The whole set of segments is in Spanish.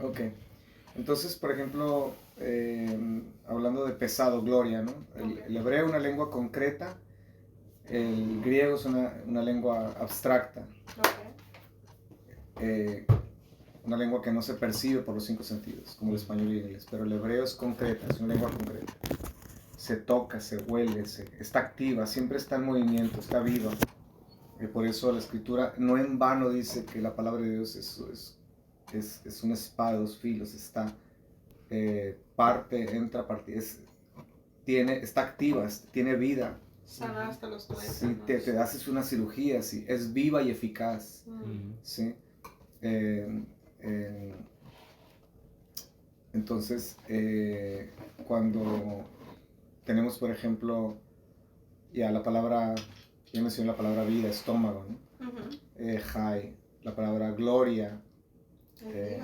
Ok. Entonces, por ejemplo, hablando de pesado, gloria, ¿no? El hebreo es una lengua concreta, el griego es una lengua abstracta, una lengua que no se percibe por los 5 sentidos, como el español y el inglés, pero el hebreo es concreta, es una lengua concreta. Se toca, se huele, está activa, siempre está en movimiento, está viva. Por eso la escritura no en vano dice que la palabra de Dios es una espada de dos filos, está parte, entra, parte, está activa, tiene vida. Sana hasta los tuétanos. Si te haces una cirugía, sí, es viva y eficaz. ¿Sí? Entonces, cuando tenemos, por ejemplo, ya la palabra, ya mencioné la palabra vida, estómago, ¿no? Jai, la palabra gloria, que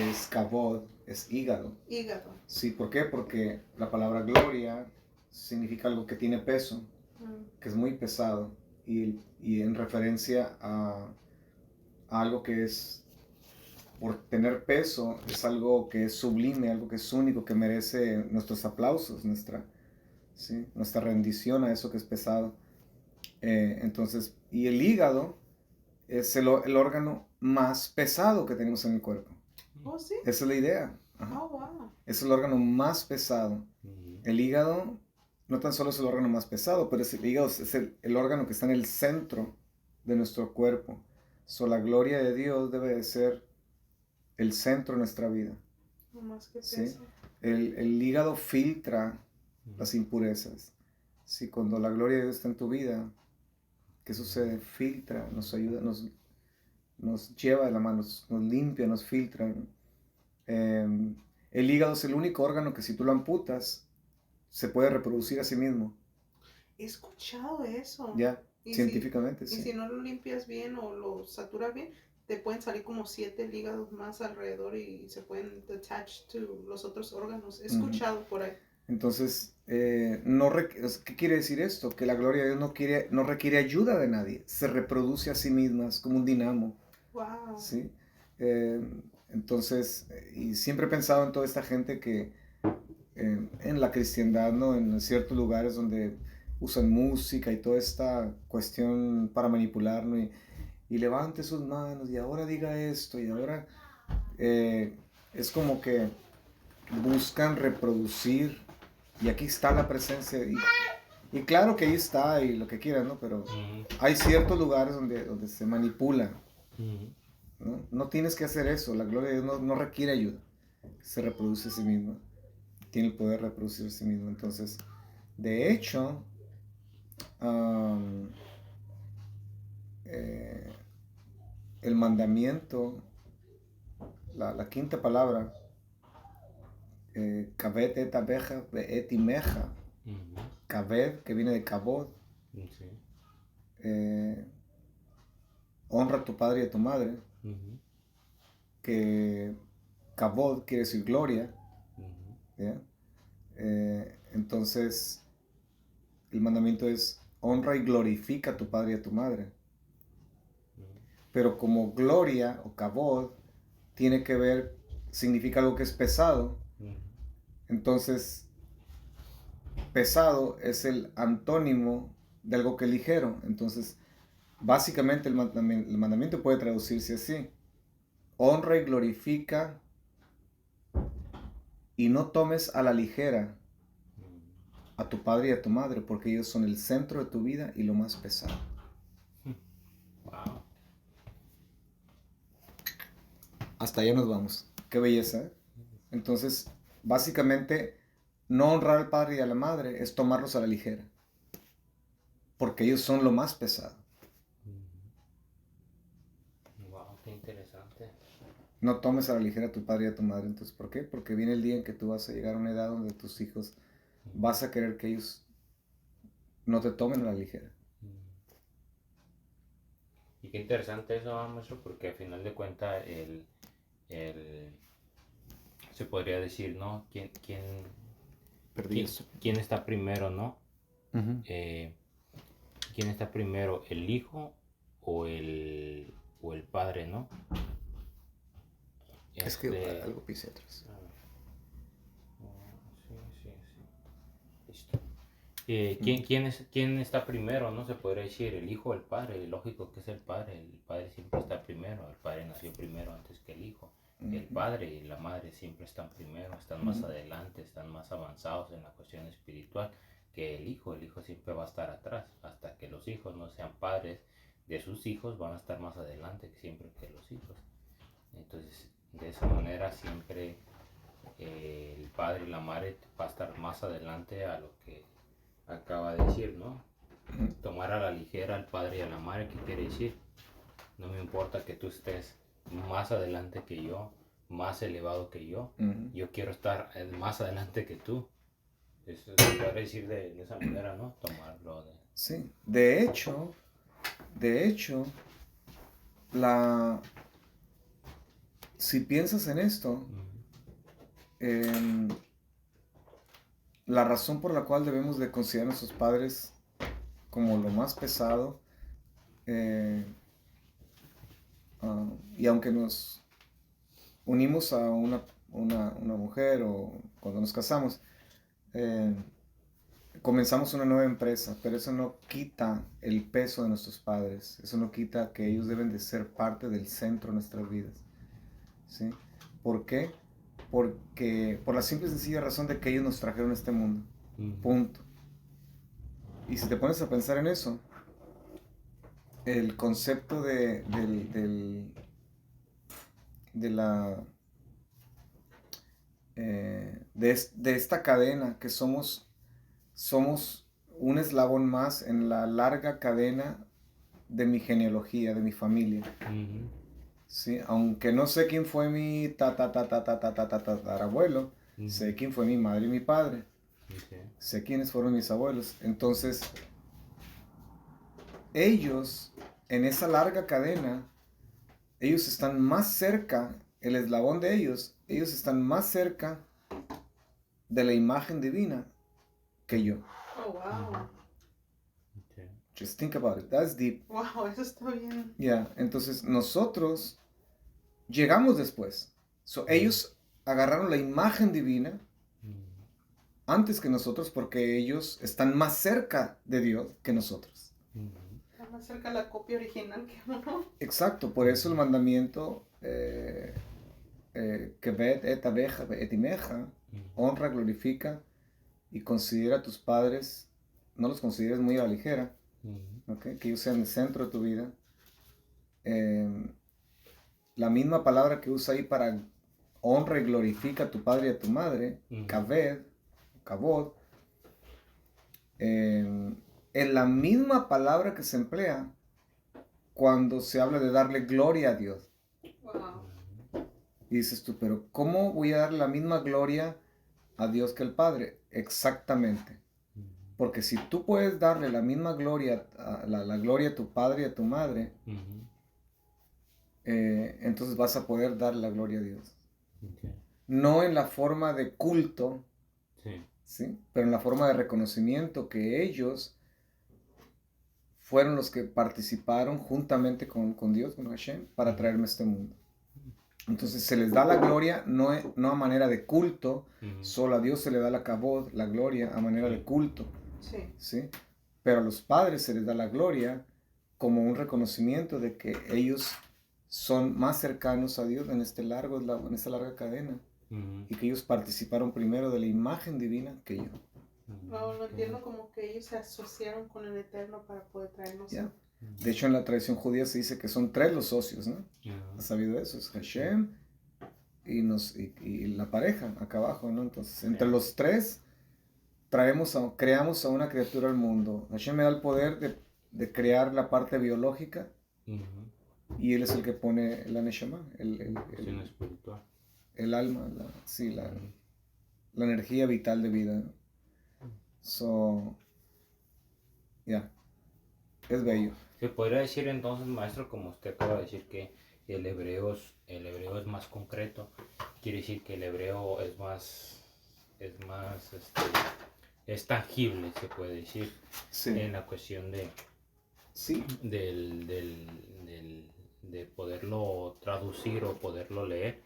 es kabod, es hígado. Hígado. Sí, ¿por qué? Porque la palabra gloria significa algo que tiene peso, que es muy pesado, y en referencia a algo que es, por tener peso, es algo que es sublime, algo que es único, que merece nuestros aplausos, nuestra rendición a eso que es pesado. Entonces, y el hígado es el órgano más pesado que tenemos en el cuerpo. ¿Oh, sí? Esa es la idea. Ajá. Oh, wow. Es el órgano más pesado. El hígado no tan solo es el órgano más pesado, pero el hígado es el órgano que está en el centro de nuestro cuerpo. La gloria de Dios debe de ser el centro de nuestra vida. No más que ¿sí? peso. El hígado filtra las impurezas. Si cuando la gloria de Dios está en tu vida, ¿qué sucede? Filtra, nos ayuda, nos lleva de la mano, nos limpia, nos filtra. El hígado es el único órgano que si tú lo amputas, se puede reproducir a sí mismo. He escuchado eso. Ya, científicamente, sí. Y si no lo limpias bien o lo saturas bien, te pueden salir como 7 hígados más alrededor y se pueden attach to los otros órganos. He escuchado por ahí. Entonces, ¿qué quiere decir esto? Que la gloria de Dios no requiere ayuda de nadie. Se reproduce a sí misma, es como un dinamo. Wow. ¿Sí? Entonces, y siempre he pensado en toda esta gente que en la cristiandad, ¿no? En ciertos lugares donde usan música y toda esta cuestión para manipular, ¿no? Y levante sus manos y ahora diga esto y ahora es como que buscan reproducir y aquí está la presencia y claro que ahí está y lo que quieran, ¿no? Pero hay ciertos lugares donde se manipula. ¿No? Tienes que hacer eso. La gloria de Dios no requiere ayuda. Se reproduce a sí misma. Tiene el poder de reproducir a sí mismo. Entonces, de hecho, el mandamiento, la quinta palabra, Kaved et abeja et imeja. Kaved, que viene de kabod. Honra a tu padre y a tu madre. Que kabod quiere decir gloria. Entonces, el mandamiento es honra y glorifica a tu padre y a tu madre. Pero como gloria o kabod tiene que ver, significa algo que es pesado, entonces pesado es el antónimo de algo que es ligero. Entonces, básicamente el mandamiento puede traducirse así: honra y glorifica y no tomes a la ligera a tu padre y a tu madre, porque ellos son el centro de tu vida y lo más pesado. Wow. Hasta allá nos vamos. Qué belleza, ¿eh? Entonces, básicamente, no honrar al padre y a la madre es tomarlos a la ligera, porque ellos son lo más pesado. Wow, qué interesante. No tomes a la ligera a tu padre y a tu madre. Entonces, ¿por qué? Porque viene el día en que tú vas a llegar a una edad donde tus hijos vas a querer que ellos no te tomen a la ligera. Y qué interesante eso, maestro, porque al final de cuentas se podría decir, ¿no? ¿Quién está primero, no? ¿Quién está primero, el hijo o el padre, no? Es que Este, algo pise atrás. a ver. Sí. Listo. ¿Quién está primero? No se podría decir el hijo o el padre. Lógico que es el padre. El padre siempre está primero. El padre nació primero antes que el hijo. El padre y la madre siempre están primero, están más adelante, están más avanzados en la cuestión espiritual que el hijo. El hijo siempre va a estar atrás. Hasta que los hijos no sean padres de sus hijos, van a estar más adelante siempre que los hijos. Entonces, de esa manera siempre el padre y la madre va a estar más adelante a lo que acaba de decir, ¿no? Tomar a la ligera al padre y a la madre, ¿qué quiere decir? No me importa que tú estés más adelante que yo, más elevado que yo. Yo quiero estar más adelante que tú. Eso se puede decir de esa manera, ¿no? Tomarlo de... Sí, de hecho, si piensas en esto, la razón por la cual debemos de considerar a nuestros padres como lo más pesado, y aunque nos unimos a una mujer o cuando nos casamos, comenzamos una nueva empresa, pero eso no quita el peso de nuestros padres, eso no quita que ellos deben de ser parte del centro de nuestras vidas, ¿sí? ¿Por qué? Porque por la simple y sencilla razón de que ellos nos trajeron a este mundo, punto. Y si te pones a pensar en eso, el concepto de esta cadena que somos un eslabón más en la larga cadena de mi genealogía, de mi familia. ¿Sí? Aunque no sé quién fue mi tatarabuelo, sé quién fue mi madre y mi padre. Sé quiénes fueron mis abuelos. Entonces, ellos, en esa larga cadena, ellos están más cerca, el eslabón de ellos están más cerca de la imagen divina que yo. Oh, wow. Just think about it. That's deep. Wow, eso está bien. Yeah. Entonces, nosotros llegamos después. So, ellos agarraron la imagen divina antes que nosotros porque ellos están más cerca de Dios que nosotros. Está más cerca la copia original que uno. Exacto, por eso el mandamiento que ved et abeja et imeja, honra, glorifica y considera a tus padres, no los consideres muy a la ligera, ¿okay? Que ellos sean el centro de tu vida. La misma palabra que usa ahí para honra y glorifica a tu padre y a tu madre, kaved, kavod, es la misma palabra que se emplea cuando se habla de darle gloria a Dios. Wow. Y dices tú, pero ¿cómo voy a dar la misma gloria a Dios que el Padre? Exactamente. Porque si tú puedes darle la misma gloria, la gloria a tu padre y a tu madre, entonces vas a poder dar la gloria a Dios. No en la forma de culto, ¿sí? Pero en la forma de reconocimiento que ellos fueron los que participaron juntamente con Dios, con Hashem, para traerme a este mundo. Entonces se les da la gloria no a manera de culto, solo a Dios se le da la kavod, la gloria, a manera de culto. Sí. ¿Sí? Pero a los padres se les da la gloria como un reconocimiento de que ellos son más cercanos a Dios en esta larga cadena y que ellos participaron primero de la imagen divina que yo. No, lo entiendo como que ellos se asociaron con el Eterno para poder traernos. Yeah. De hecho, en la tradición judía se dice que son 3 los socios, ¿no? ¿Has sabido eso? Es Hashem y la pareja acá abajo, ¿no? Entonces, entre los 3 creamos a una criatura al mundo. Hashem me da el poder de crear la parte biológica y Él es el que pone la neshama, el alma, la energía vital de vida, ¿no? So, es bello. Se podría decir entonces, maestro, como usted acaba de decir, que el hebreo es más concreto. Quiere decir que el hebreo es tangible, se puede decir, en la cuestión de de poderlo traducir o poderlo leer.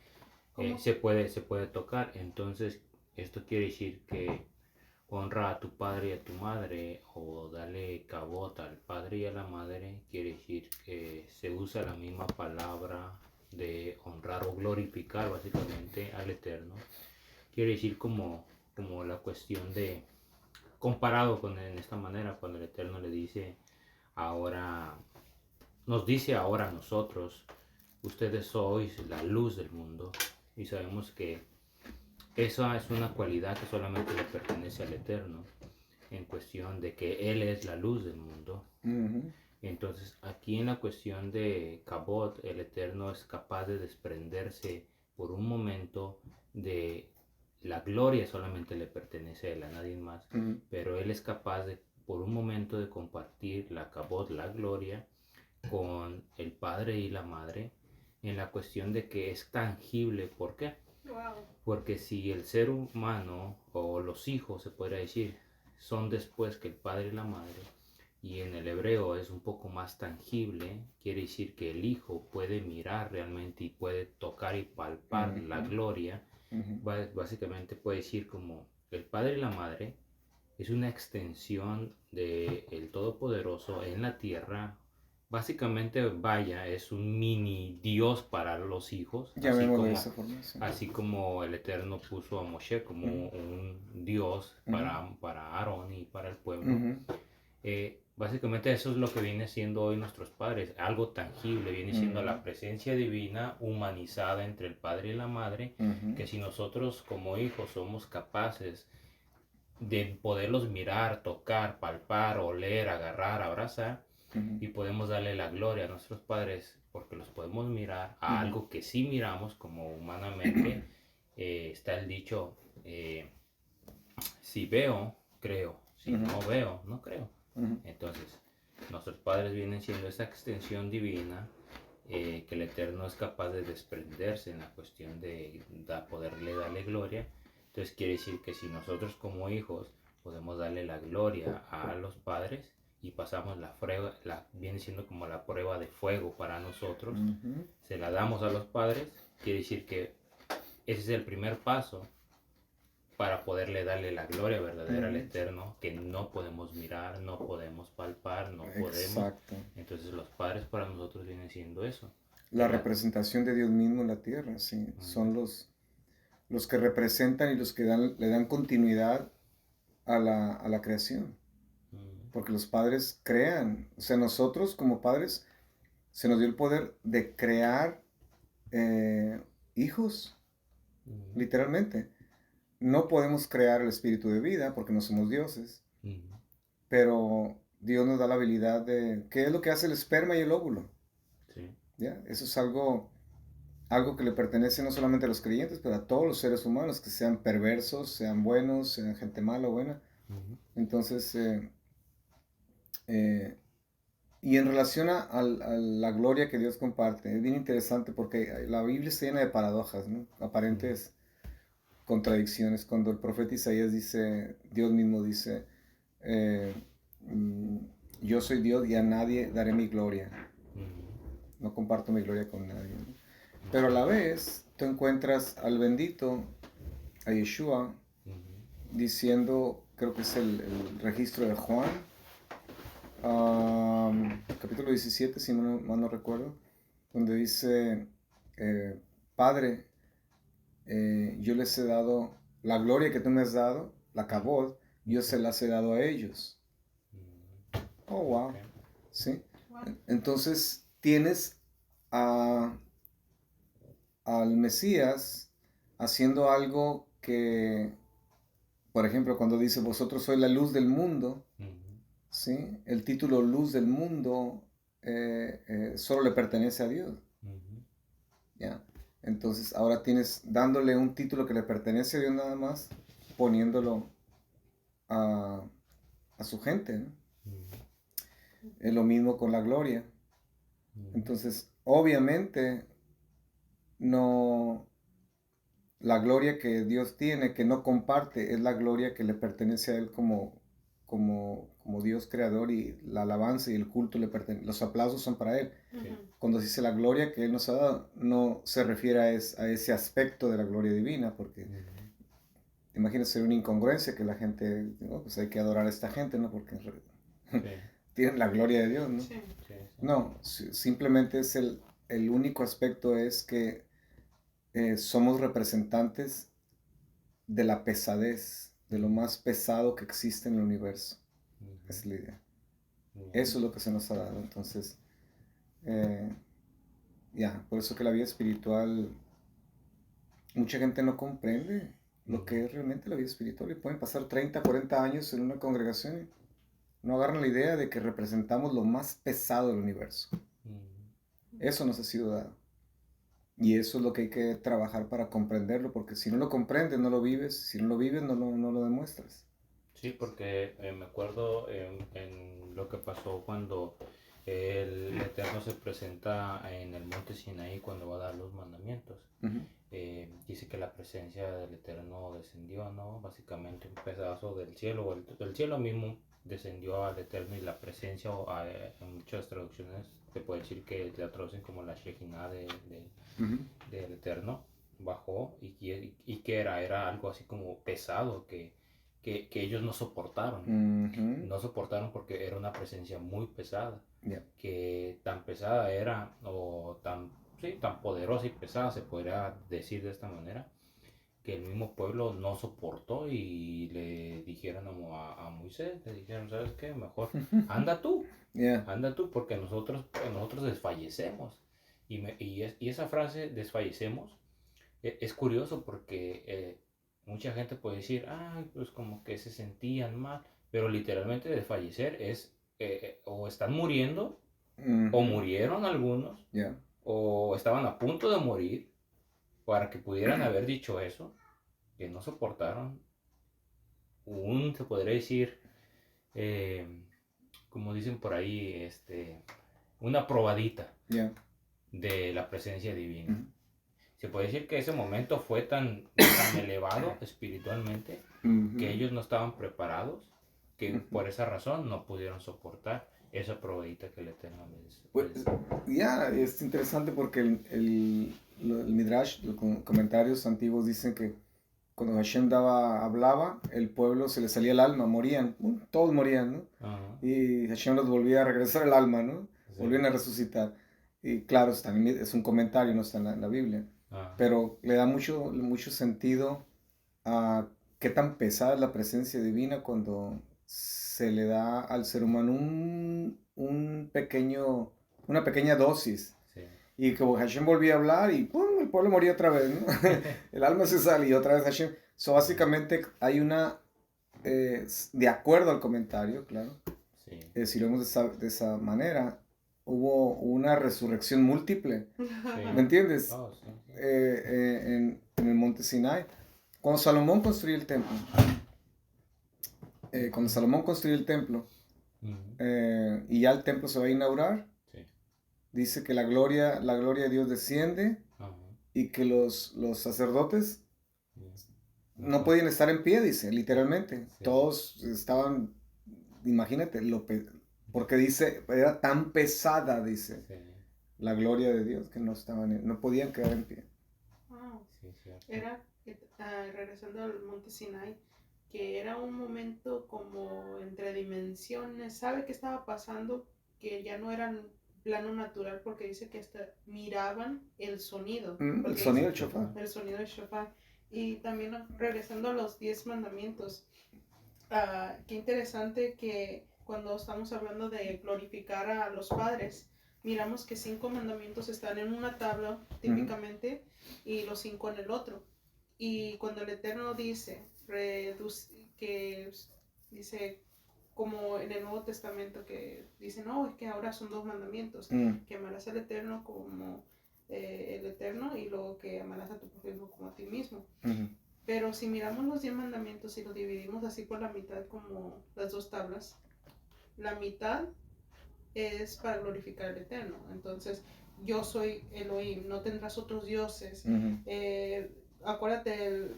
¿Cómo? se puede tocar. Entonces, esto quiere decir que honra a tu padre y a tu madre o dale cabota al padre y a la madre, quiere decir que se usa la misma palabra de honrar o glorificar básicamente al Eterno. Quiere decir como la cuestión de, comparado con en esta manera, cuando el Eterno le dice, ahora, nos dice ahora a nosotros, ustedes sois la luz del mundo. Y sabemos que esa es una cualidad que solamente le pertenece al Eterno, en cuestión de que Él es la luz del mundo. Ujú. Entonces, aquí en la cuestión de Kabod, el Eterno es capaz de desprenderse por un momento de la gloria, solamente le pertenece a Él, a nadie más, Ujú. pero Él es capaz de, por un momento, de compartir la Kabod, la gloria, con el Padre y la Madre, en la cuestión de que es tangible. ¿Por qué? Wow. Porque si el ser humano o los hijos, se podría decir, son después que el padre y la madre, y en el hebreo es un poco más tangible, quiere decir que el hijo puede mirar realmente y puede tocar y palpar la Ujú. gloria. Ujú. Básicamente puede decir como el padre y la madre es una extensión del Todopoderoso en la tierra. Básicamente, vaya, es un mini Dios para los hijos, Llamémoslo de esa forma, sí. así como el Eterno puso a Moshe como Ujú. un Dios Ujú. para Aarón y para el pueblo. Ujú. Básicamente eso es lo que viene siendo hoy nuestros padres, algo tangible, viene siendo Ujú. la presencia divina humanizada entre el Padre y la Madre, Ujú. que si nosotros como hijos somos capaces de poderlos mirar, tocar, palpar, oler, agarrar, abrazar, Ujú. y podemos darle la gloria a nuestros padres porque los podemos mirar a Ujú. algo que sí miramos como humanamente. Está el dicho, si veo, creo, si Ujú. no veo, no creo. Ujú. Entonces, nuestros padres vienen siendo esa extensión divina, que el Eterno es capaz de desprenderse en la cuestión de poderle darle gloria. Entonces quiere decir que si nosotros como hijos podemos darle la gloria a los padres y pasamos la prueba, viene siendo como la prueba de fuego para nosotros, Ujú. se la damos a los padres, quiere decir que ese es el primer paso para poderle darle la gloria verdadera al Ujú. Eterno, que no podemos mirar, no podemos palpar, no podemos. Exacto. Entonces los padres para nosotros vienen siendo eso. La representación de Dios mismo en la tierra, sí. Son los que representan y los que le dan continuidad a la creación. Porque los padres crean. O sea, nosotros como padres se nos dio el poder de crear hijos, literalmente. No podemos crear el espíritu de vida porque no somos dioses, pero Dios nos da la habilidad de... ¿Qué es lo que hace el esperma y el óvulo? Sí. ¿Ya? Eso es algo que le pertenece no solamente a los creyentes, pero a todos los seres humanos, que sean perversos, sean buenos, sean gente mala o buena. Entonces, y en relación a la gloria que Dios comparte, es bien interesante porque la Biblia está llena de paradojas, ¿no? Aparentes contradicciones. Cuando el profeta Isaías dice, Dios mismo dice, eh, mm, yo soy Dios y a nadie daré mi gloria. No comparto mi gloria con nadie, ¿no? Pero a la vez, tú encuentras al bendito, a Yeshua, diciendo, creo que es el registro de Juan, capítulo 17, si mal no recuerdo, donde dice, Padre, yo les he dado la gloria que tú me has dado, la kabod, yo se las he dado a ellos. Oh, wow. Okay. ¿Sí? Wow. Entonces tienes al Mesías haciendo algo que, por ejemplo, cuando dice, vosotros sois la luz del mundo, ¿sí? El título luz del mundo solo le pertenece a Dios. ¿Ya? Entonces ahora tienes dándole un título que le pertenece a Dios nada más, poniéndolo a, a su gente, ¿no? Es lo mismo con la gloria. Entonces, obviamente, no, la gloria que Dios tiene, que no comparte, es la gloria que le pertenece a Él como como Dios creador, y la alabanza y el culto los aplausos son para Él. Ujú. Cuando dice la gloria que Él nos ha dado, no se refiere a ese aspecto de la gloria divina, porque imagínese una incongruencia que la gente, ¿no? Pues hay que adorar a esta gente, ¿no? Porque Sí, tienen la gloria de Dios, ¿no? Sí. sí, sí. No, simplemente es el único aspecto es que somos representantes de la pesadez, de lo más pesado que existe en el universo. Ujú. Esa es la idea. Bien. Eso es lo que se nos ha dado. Entonces, por eso que la vida espiritual, mucha gente no comprende lo que es realmente la vida espiritual, y pueden pasar 30, 40 años en una congregación y no agarran la idea de que representamos lo más pesado del universo. Ujú. Eso nos ha sido dado. Y eso es lo que hay que trabajar para comprenderlo, porque si no lo comprendes, no lo vives. Si no lo vives, no lo demuestras. Sí, porque me acuerdo en lo que pasó cuando el Eterno se presenta en el monte Sinaí cuando va a dar los mandamientos. Ujú. Dice que la presencia del Eterno descendió, ¿no? Básicamente un pedazo del cielo, o el cielo mismo descendió al Eterno, y la presencia, en muchas traducciones te puede decir que la traducen como la Shekinah Ujú. del Eterno, bajó, y que era algo así como pesado que ellos no soportaron. Ujú. No soportaron porque era una presencia muy pesada, Ya. que tan pesada era, o tan poderosa y pesada, se podría decir de esta manera, que el mismo pueblo no soportó, y le dijeron a Moisés, le dijeron, ¿sabes qué? Mejor anda tú, Ya. anda tú, porque nosotros desfallecemos. Y esa frase, desfallecemos, es curioso porque mucha gente puede decir, ay, pues como que se sentían mal, pero literalmente desfallecer es, o están muriendo, o Ujú. murieron algunos, Ya. o estaban a punto de morir, para que pudieran haber dicho eso, que no soportaron se podría decir, eh, como dicen por ahí, una probadita Ya. de la presencia divina. Ujú. Se puede decir que ese momento fue tan elevado espiritualmente, Ujú. que ellos no estaban preparados, que Ujú. por esa razón no pudieron soportar esa probadita que el Eterno Pues, es interesante porque el Midrash, los comentarios antiguos dicen que cuando Hashem hablaba, el pueblo se le salía el alma, morían, todos morían, ¿no? Ajá, Y Hashem los volvía a regresar el alma, ¿no? sí, Volvían a resucitar. Y claro, es un comentario, no está en la Biblia, ajá, pero le da mucho sentido a qué tan pesada es la presencia divina cuando se le da al ser humano una pequeña dosis. sí, Y como Hashem volvía a hablar y ¡pum! El pueblo moría otra vez, ¿no? El alma se sale y otra vez Hashem. Básicamente hay de acuerdo al comentario, claro, sí, si lo vemos de esa manera, hubo una resurrección múltiple, sí. ¿me entiendes? Oh, sí, sí. En el monte Sinai. Cuando Salomón construyó el templo, Ujú, y ya el templo se va a inaugurar, sí, dice que la gloria de Dios desciende ajá, y que los sacerdotes sí. no podían estar en pie, dice, literalmente. Sí, Todos estaban, imagínate, porque dice, era tan pesada, dice, sí, la gloria de Dios, que no podían quedar en pie. Wow. sí, cierto. Era, regresando al monte Sinai, que era un momento como entre dimensiones. ¿Sabe qué estaba pasando? Que ya no eran plano natural, porque dice que hasta miraban el sonido. El Porque sonido dice del shofar. el sonido del shofar. Y también regresando a los 10 mandamientos. Qué interesante que cuando estamos hablando de glorificar a los padres, miramos que 5 mandamientos están en una tabla típicamente y los 5 en el otro. Y cuando el Eterno dice, que dice como en el Nuevo Testamento que dice, no, es que ahora son 2 mandamientos, que amarás al Eterno como el Eterno, y luego que amarás a tu prójimo como a ti mismo. Pero si miramos los 10 mandamientos y los dividimos así por la mitad, como las 2 tablas, la mitad es para glorificar al Eterno. Entonces, yo soy Elohim, no tendrás otros dioses. Acuérdate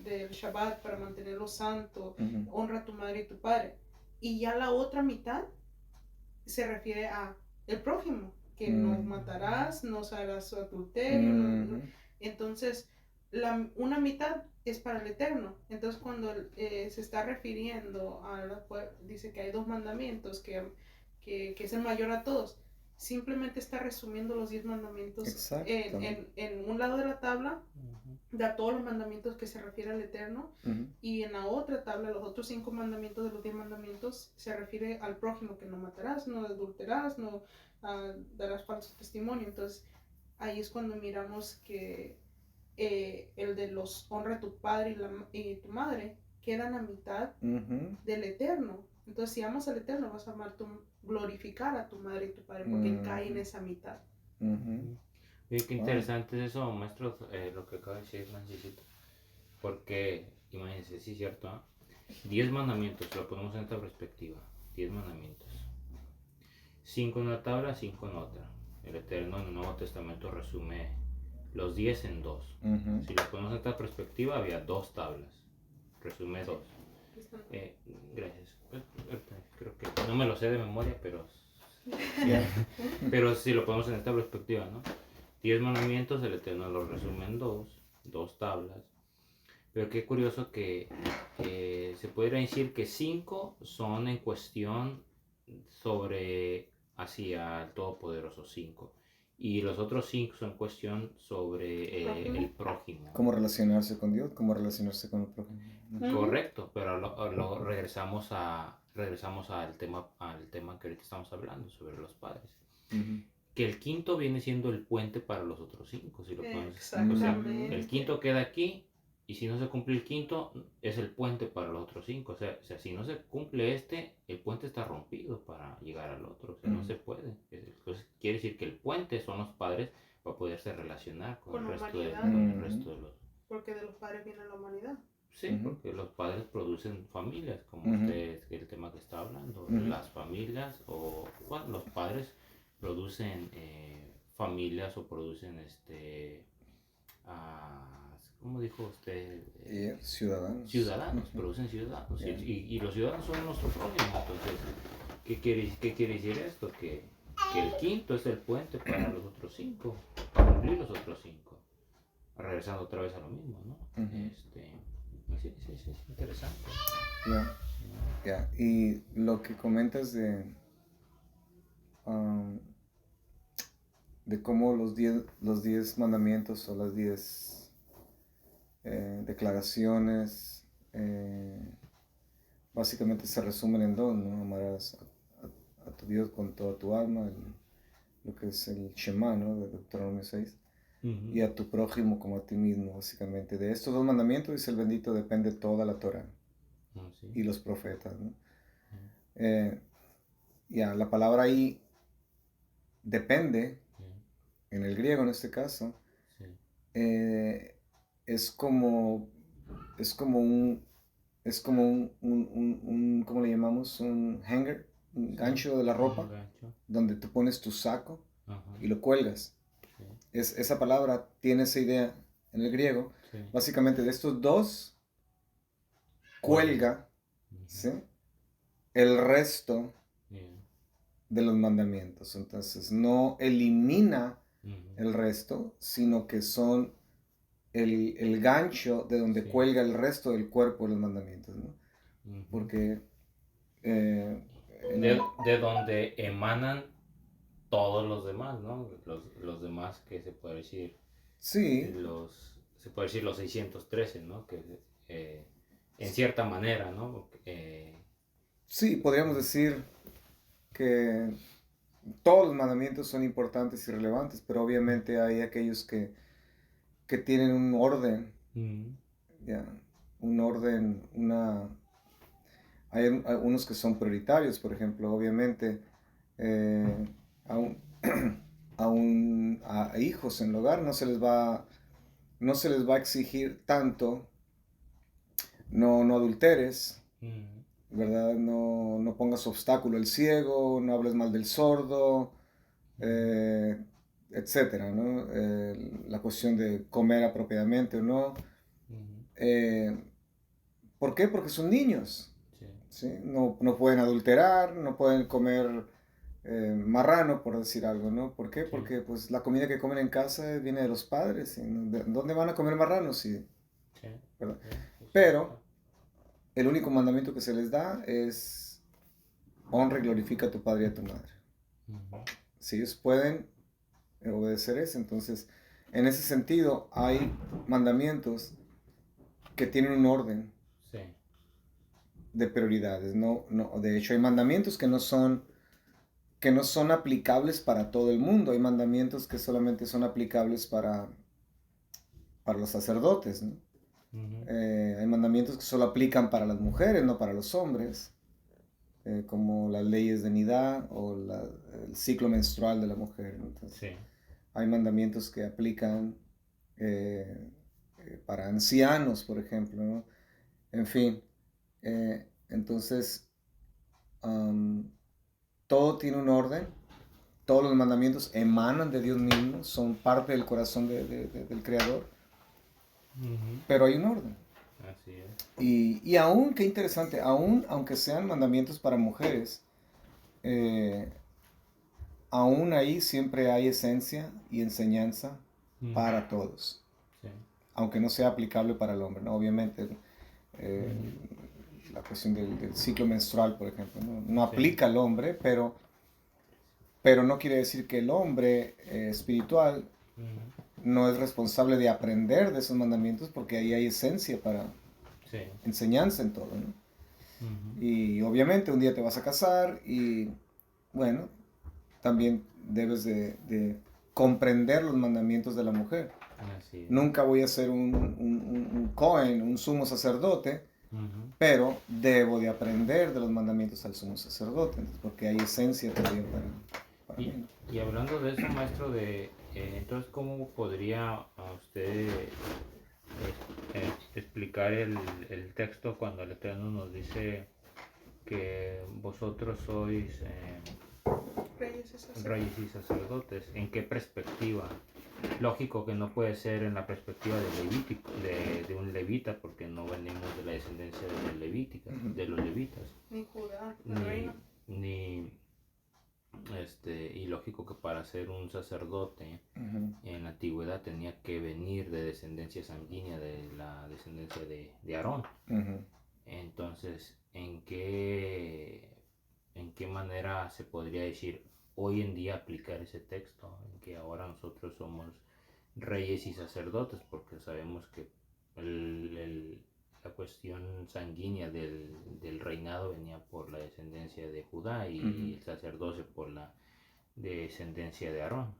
del Shabbat para mantenerlo santo. Honra a tu madre y tu padre. Y ya la otra mitad se refiere a el prójimo, que no matarás, no harás adulterio, entonces una mitad es para el eterno. Entonces cuando se está refiriendo dice que hay 2 mandamientos, que es el mayor a todos, simplemente está resumiendo los 10 mandamientos en un lado de la tabla, da todos los mandamientos que se refiere al eterno, y en la otra tabla, los otros 5 mandamientos de los 10 mandamientos, se refiere al prójimo, que no matarás, no adulterarás, no darás falso testimonio. Entonces ahí es cuando miramos que el de los honra a tu padre y tu madre quedan a mitad del eterno. Entonces si amas al eterno vas a glorificar a tu madre y tu padre, porque cae en esa mitad. Qué interesante es eso, maestro, lo que acaba de decir Nancycito. Porque, imagínense, sí es cierto, 10 mandamientos, lo ponemos en esta perspectiva. 10 mandamientos. 5 en una tabla, 5 en otra. El Eterno en el Nuevo Testamento resume los 10 en 2. Si lo ponemos en esta perspectiva, había 2 tablas. Resume 2. Gracias. Creo que no me lo sé de memoria, pero pero si lo ponemos en esta perspectiva, ¿no? 10 mandamientos, el Eterno los resume en 2 tablas. Pero qué curioso que se podría decir que 5 son en cuestión sobre hacia el Todopoderoso, 5. Y los otros 5 son en cuestión sobre el prójimo. Cómo relacionarse con Dios, cómo relacionarse con el prójimo. Correcto, pero lo regresamos al tema que ahorita estamos hablando, sobre los padres. Que el quinto viene siendo el puente para los otros 5, si lo podemos decir. O sea, el quinto queda aquí, y si no se cumple el quinto, es el puente para los otros 5. O sea, si no se cumple el puente está rompido para llegar al otro. O sea, no se puede. Entonces, quiere decir que el puente son los padres para poderse relacionar con el resto de los... Porque de los padres viene la humanidad. Sí, porque los padres producen familias, como usted, el tema que está hablando. Las familias, los padres producen familias o producen ¿cómo dijo usted? Ciudadanos. Producen ciudadanos. Y los ciudadanos son nuestro prójimo. Entonces, ¿qué quiere decir esto? Que el quinto es el puente para los otros 5, para cumplir los otros 5. Regresando otra vez a lo mismo, ¿no? Sí, interesante. Y lo que comentas de cómo los 10 mandamientos o las 10 declaraciones básicamente se resumen en 2, ¿no? Amarás a tu Dios con toda tu alma, lo que es el Shema, ¿no? De Deuteronomio 6. Y a tu prójimo como a ti mismo, básicamente. De estos 2 mandamientos, dice el bendito, depende toda la Torah y los profetas, ¿no? La palabra ahí, depende, en el griego en este caso, es como un ¿cómo le llamamos? Un hanger, un gancho de la ropa, donde tú pones tu saco y lo cuelgas. Esa palabra tiene esa idea en el griego. Básicamente de estos 2 cuelga, ¿sí?, el resto de los mandamientos. Entonces no elimina el resto, sino que son el gancho de donde cuelga el resto del cuerpo de los mandamientos, ¿no? Porque de donde emanan todos los demás, ¿no? Los demás que se puede decir. Sí. Se puede decir los 613, ¿no? Que en cierta manera, ¿no? Sí, podríamos decir que todos los mandamientos son importantes y relevantes, pero obviamente hay aquellos que tienen un orden, un orden, hay unos que son prioritarios. Por ejemplo, obviamente a hijos en el hogar no se les va a exigir tanto, no adulteres, ¿verdad? No pongas obstáculo al ciego, no hables mal del sordo, etcétera, ¿no? La cuestión de comer apropiadamente o no. ¿Por qué? Porque son niños. ¿sí? No, no pueden adulterar, no pueden comer marrano, por decir algo, ¿no? ¿Por qué? Sí, Porque pues la comida que comen en casa viene de los padres. ¿Y dónde van a comer marrano? Sí, sí, ¿verdad? sí, es Pero cierto. el único mandamiento que se les da es honra y glorifica a tu padre y a tu madre. Ujú. Si ellos pueden obedecer eso, entonces en ese sentido hay mandamientos que tienen un orden Sí, de prioridades. No, no, de hecho, hay mandamientos que no son aplicables para todo el mundo. Hay mandamientos que solamente son aplicables para los sacerdotes, ¿no? ujú, Hay mandamientos que solo aplican para las mujeres, no para los hombres, como las leyes de nidad o el ciclo menstrual de la mujer, ¿no? Entonces, sí, hay mandamientos que aplican para ancianos, por ejemplo, ¿no? En fin, entonces, um, todo tiene un orden, todos los mandamientos emanan de Dios mismo, son parte del corazón del Creador, ujú, pero hay un orden. así es. Y aún, qué interesante, aún aunque sean mandamientos para mujeres, eh, aún ahí siempre hay esencia y enseñanza Ujú, para todos, sí, aunque no sea aplicable para el hombre, ¿no? Obviamente, eh, ujú, la cuestión del ciclo menstrual, por ejemplo, ¿no? No sí, aplica al hombre, pero no quiere decir que el hombre espiritual ujú, no es responsable de aprender de esos mandamientos porque ahí hay esencia para sí, enseñanza en todo, ¿no? ujú, Y obviamente un día te vas a casar y bueno, también debes de comprender los mandamientos de la mujer. así es. Nunca voy a ser un Cohen, un sumo sacerdote, Ujú. pero debo de aprender de los mandamientos al sumo sacerdote, porque hay esencia también para Y, mí. y hablando de eso, maestro, entonces, ¿cómo podría a usted explicar el texto cuando el Eterno nos dice que vosotros sois Reyes y sacerdotes. reyes y sacerdotes? ¿En qué perspectiva? Lógico que no puede ser en la perspectiva de un levita, porque no venimos de la descendencia de los levíticos, Ujú, de los levitas, Ni Judá, el ni, reino. ni y lógico que para ser un sacerdote ujú, en la antigüedad tenía que venir de descendencia sanguínea, de la descendencia de Aarón. ujú. Entonces, ¿en qué manera se podría decir hoy en día aplicar ese texto? En que ahora nosotros somos reyes y sacerdotes, porque sabemos que la cuestión sanguínea del reinado venía por la descendencia de Judá Ujú. y el sacerdocio por la descendencia de Aarón.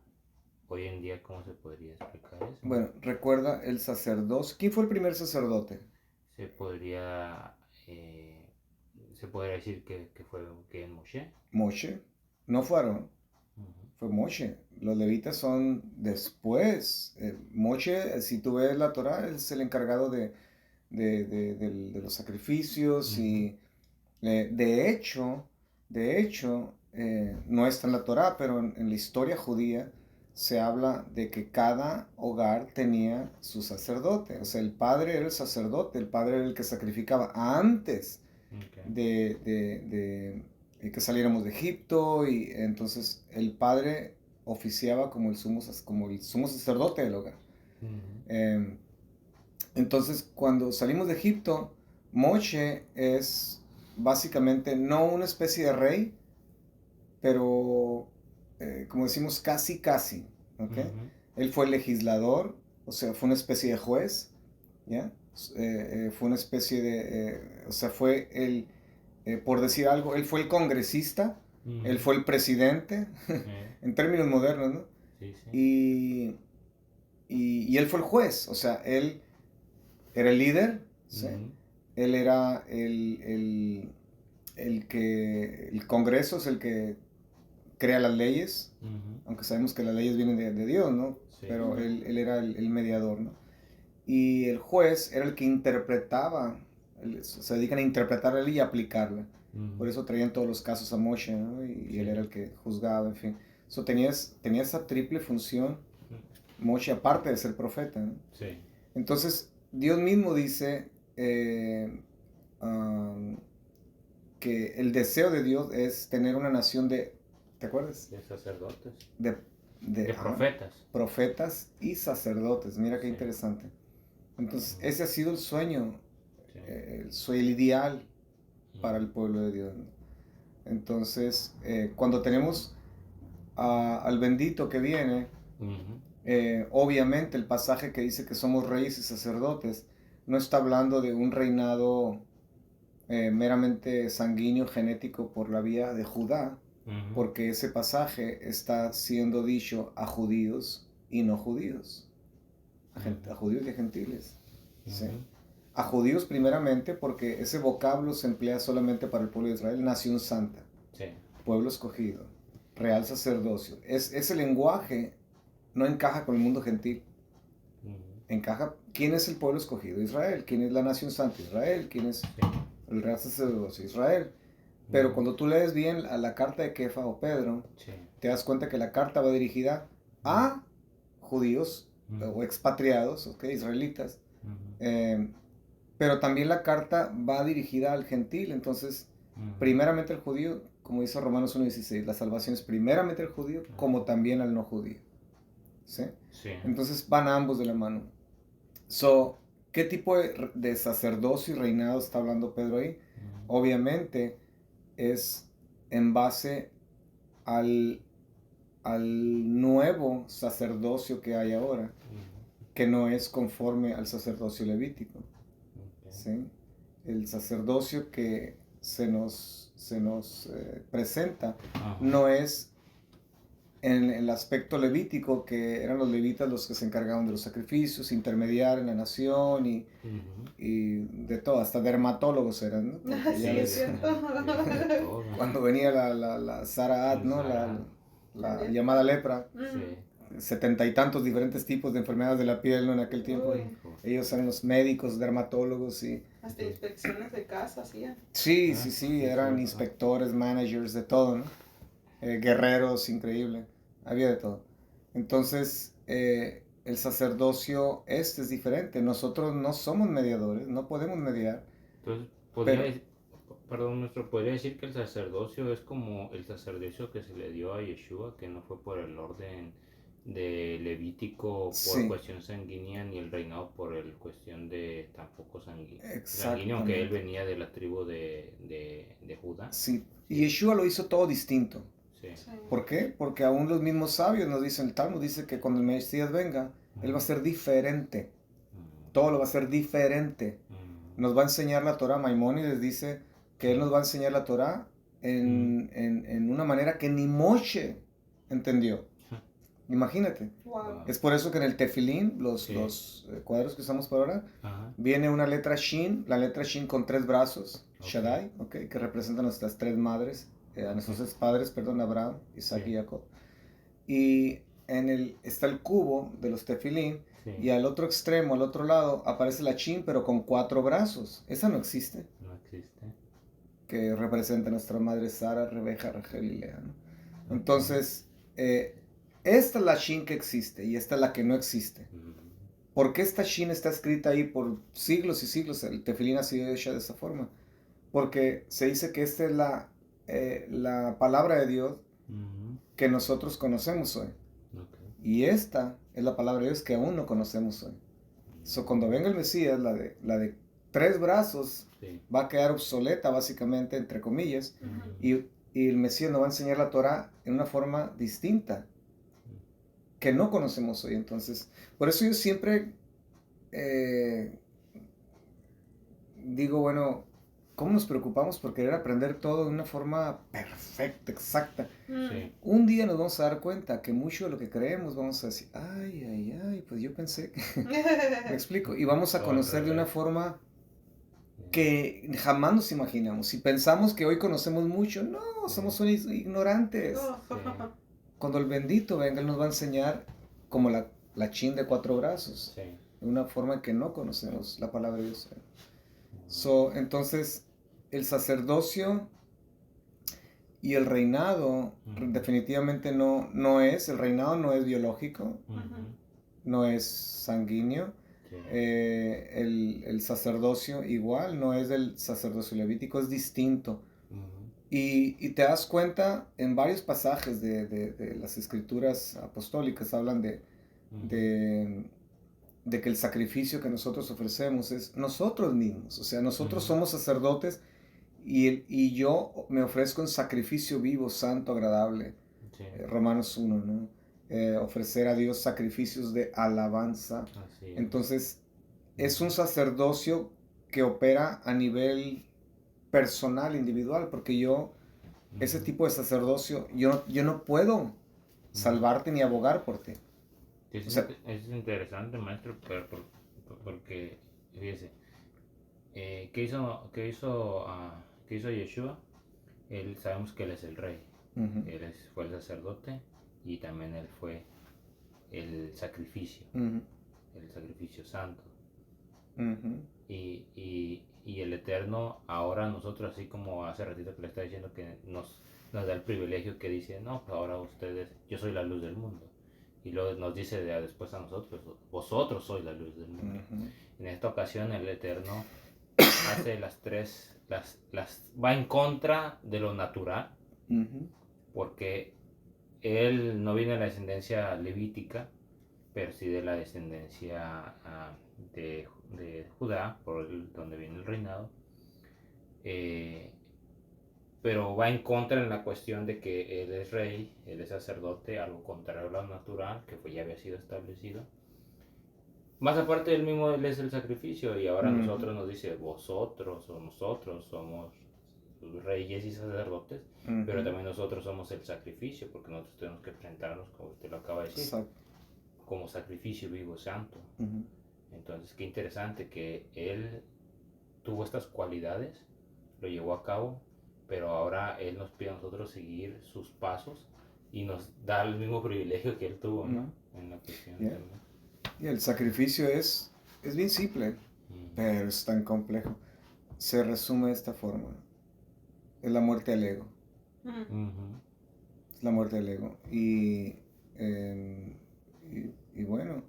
Hoy en día, ¿cómo se podría explicar eso? Bueno, recuerda el sacerdocio. ¿Quién fue el primer sacerdote? Se podría, eh, se podría decir que fue que Moshe. Moshe. No fue Aarón, Ujú, fue Moshe. Los levitas son después. Moshe, si tú ves la Torah, es el encargado de los sacrificios ujú, y de hecho, no está en la Torah, pero en la historia judía se habla de que cada hogar tenía su sacerdote. O sea, el padre era el sacerdote, el padre era el que sacrificaba antes ok, de que saliéramos de Egipto y entonces el padre oficiaba como el sumo sacerdote del hogar. ujú, Eh, entonces, cuando salimos de Egipto, Moshe es básicamente no una especie de rey, pero como decimos, casi, casi. ¿Ok? ujú, Él fue legislador, o sea, fue una especie de juez, ¿ya? Fue una especie o sea, fue por decir algo, él fue el congresista, él ujú, fue el presidente, eh, en términos modernos, ¿no? sí, sí, Y, y él fue el juez, o sea, él era el líder, ¿sí? ujú, Él era el Congreso es el que crea las leyes, ujú, aunque sabemos que las leyes vienen de Dios, ¿no? sí, Pero Ujú. él era el mediador, ¿no? Y el juez era el que interpretaba, se dedican a interpretar la ley y aplicarla. ujú, Por eso traían todos los casos a Moshe, ¿no? Y él sí, era el que juzgaba, en fin. So, tenía esa triple función, mm, Moshe, aparte de ser profeta, ¿no? sí, Entonces, Dios mismo dice, um, que el deseo de Dios es tener una nación de, ¿te acuerdas? De sacerdotes. De, De ajá, profetas. profetas y sacerdotes. Mira qué Sí. interesante. Entonces, Ujú. ese ha sido el sueño, Sí. el ideal para el pueblo de Dios, ¿no? Entonces, cuando tenemos al bendito que viene, Ujú. obviamente el pasaje que dice que somos reyes y sacerdotes no está hablando de un reinado meramente sanguíneo, genético por la vía de Judá, Ujú. porque ese pasaje está siendo dicho a judíos y no judíos, a judíos y a gentiles, ¿sí? Ujú. A judíos primeramente porque ese vocablo se emplea solamente para el pueblo de Israel, nación santa, Sí. pueblo escogido, real sacerdocio. Ese lenguaje no encaja con el mundo gentil. Ujú. Encaja, ¿quién es el pueblo escogido? Israel. ¿Quién es la nación santa? Israel. ¿Quién es Sí. el real sacerdocio? Israel. Pero Ujú. cuando tú lees bien a la carta de Kefa o Pedro, Sí. te das cuenta que la carta va dirigida a judíos o Ujú. expatriados, ¿ok? Israelitas. Ujú. Pero también la carta va dirigida al gentil. Entonces, Ujú. primeramente al judío, como dice Romanos 1:16, la salvación es primeramente al judío como también al no judío, ¿sí? Sí. Entonces van ambos de la mano. So, ¿qué tipo de sacerdocio y reinado está hablando Pedro ahí? Ujú. Obviamente es en base al, al nuevo sacerdocio que hay ahora, Ujú. que no es conforme al sacerdocio levítico, Ok. ¿sí? El sacerdocio que se nos presenta Ajá. no es en el aspecto levítico, que eran los levitas los que se encargaban de los sacrificios, intermediar en la nación Ujú. y de todo, hasta dermatólogos eran, ¿no? Porque Sí, ya Sí, es ves, cierto. de todo. cuando venía la Saraat, El ¿no? Zara. La llamada lepra, Sí. 70 y tantos diferentes tipos de enfermedades de la piel, ¿no? En aquel tiempo, Uy, Hijo. ellos eran los médicos, dermatólogos y... hasta inspecciones de casa hacían. Sí, Ah, sí, sí, sí, eran cierto. inspectores, managers, de todo, ¿no? Guerreros, increíble, había de todo. Entonces, el sacerdocio este es diferente. Nosotros no somos mediadores, no podemos mediar, Entonces, pero perdón, nuestro podría decir que el sacerdocio es como el sacerdocio que se le dio a Yeshua, que no fue por el orden de Levítico por sí, cuestión sanguínea, ni el reinado por el cuestión de tampoco sanguíneo, aunque él exactamente. venía de la tribu de Judá. Sí, y Sí, Yeshua lo hizo todo distinto. sí. Sí. ¿Por qué? Porque aún los mismos sabios nos dicen, el Talmud dice que cuando el Mesías venga, él va a ser diferente. Todo lo va a ser diferente. Nos va a enseñar la Torah. Maimónides dice que él nos va a enseñar la Torah en una manera que ni Moshe entendió. Imagínate. Wow. Es por eso que en el tefilín, Sí. los cuadros que usamos por ahora, Ajá. viene una letra Shin, la letra Shin con 3 brazos, Ok. Shaddai, okay, que representan a nuestras 3 madres, a nuestros Ok. 3 padres, perdón, Abraham, Isaac Sí. y Jacob. Y está el cubo de los tefilín, Sí. y al otro extremo, al otro lado, aparece la Shin, pero con 4 brazos. Esa no existe, No existe. que representa a nuestra madre Sara, Rebeca, Rachel y Lea, ¿no? Ok. Entonces, esta es la Shin que existe y esta es la que no existe. ¿Por qué esta Shin está escrita ahí por siglos y siglos? El tefilín ha sido hecha de esa forma. Porque se dice que esta es la palabra de Dios que nosotros conocemos hoy. Ok. Y esta es la palabra de Dios que aún no conocemos hoy. Cuando venga el Mesías, la de 3 brazos Sí. va a quedar obsoleta, básicamente, entre comillas. Ujú. Y el Mesías nos va a enseñar la Torah en una forma distinta que no conocemos hoy. Entonces, por eso yo siempre digo, bueno, ¿cómo nos preocupamos por querer aprender todo de una forma perfecta, exacta? Sí. Un día nos vamos a dar cuenta que mucho de lo que creemos vamos a decir, ay, ay, ay, pues yo pensé que... Me explico. Y vamos a Todo al conocer de una revés. forma que jamás nos imaginamos. Si pensamos que hoy conocemos mucho, no, somos unos ignorantes. Oh. Sí. Cuando el bendito venga, Él nos va a enseñar como la chin de 4 brazos, Sí. de una forma que no conocemos la palabra de Dios. Entonces, el sacerdocio y el reinado definitivamente el reinado no es biológico, no es sanguíneo. Sí. El sacerdocio igual no es del sacerdocio levítico, es distinto. Y te das cuenta en varios pasajes de las escrituras apostólicas, hablan de, de que el sacrificio que nosotros ofrecemos es nosotros mismos. O sea, nosotros somos sacerdotes y yo me ofrezco en sacrificio vivo, santo, agradable. Sí. Romanos 1, ¿no? Ofrecer a Dios sacrificios de alabanza. Así es. Entonces, es un sacerdocio que opera a nivel personal, individual, porque ese tipo de sacerdocio, yo no puedo salvarte ni abogar por ti. Es, O sea, es interesante, maestro, pero porque, fíjese, ¿qué hizo Yeshua? Él, sabemos que él es el rey, uh-huh, fue el sacerdote y también él fue el sacrificio, uh-huh, el sacrificio santo. uh-huh. Y el Eterno, ahora nosotros, así como hace ratito que le está diciendo que nos da el privilegio que dice, no, pues ahora ustedes, yo soy la luz del mundo. Y luego nos dice después a nosotros, vosotros sois la luz del mundo. Uh-huh. En esta ocasión el Eterno hace va en contra de lo natural, Uh-huh. porque él no viene de la descendencia levítica, pero sí de la descendencia de Judá, donde viene el reinado, pero va en contra en la cuestión de que él es rey, él es sacerdote, algo contrario a lo natural, que ya había sido establecido. Más aparte, él mismo él es el sacrificio, y ahora nosotros nos dice, vosotros o nosotros somos reyes y sacerdotes, pero también nosotros somos el sacrificio, porque nosotros tenemos que presentarnos, como usted lo acaba de decir, Exacto. como sacrificio vivo santo. Entonces, qué interesante que él tuvo estas cualidades, lo llevó a cabo, pero ahora él nos pide a nosotros seguir sus pasos y nos da el mismo privilegio que él tuvo, ¿no? En la cuestión también. Y el sacrificio es bien simple, pero es tan complejo. Se resume de esta forma. Es la muerte al ego. Es la muerte al ego. Y bueno,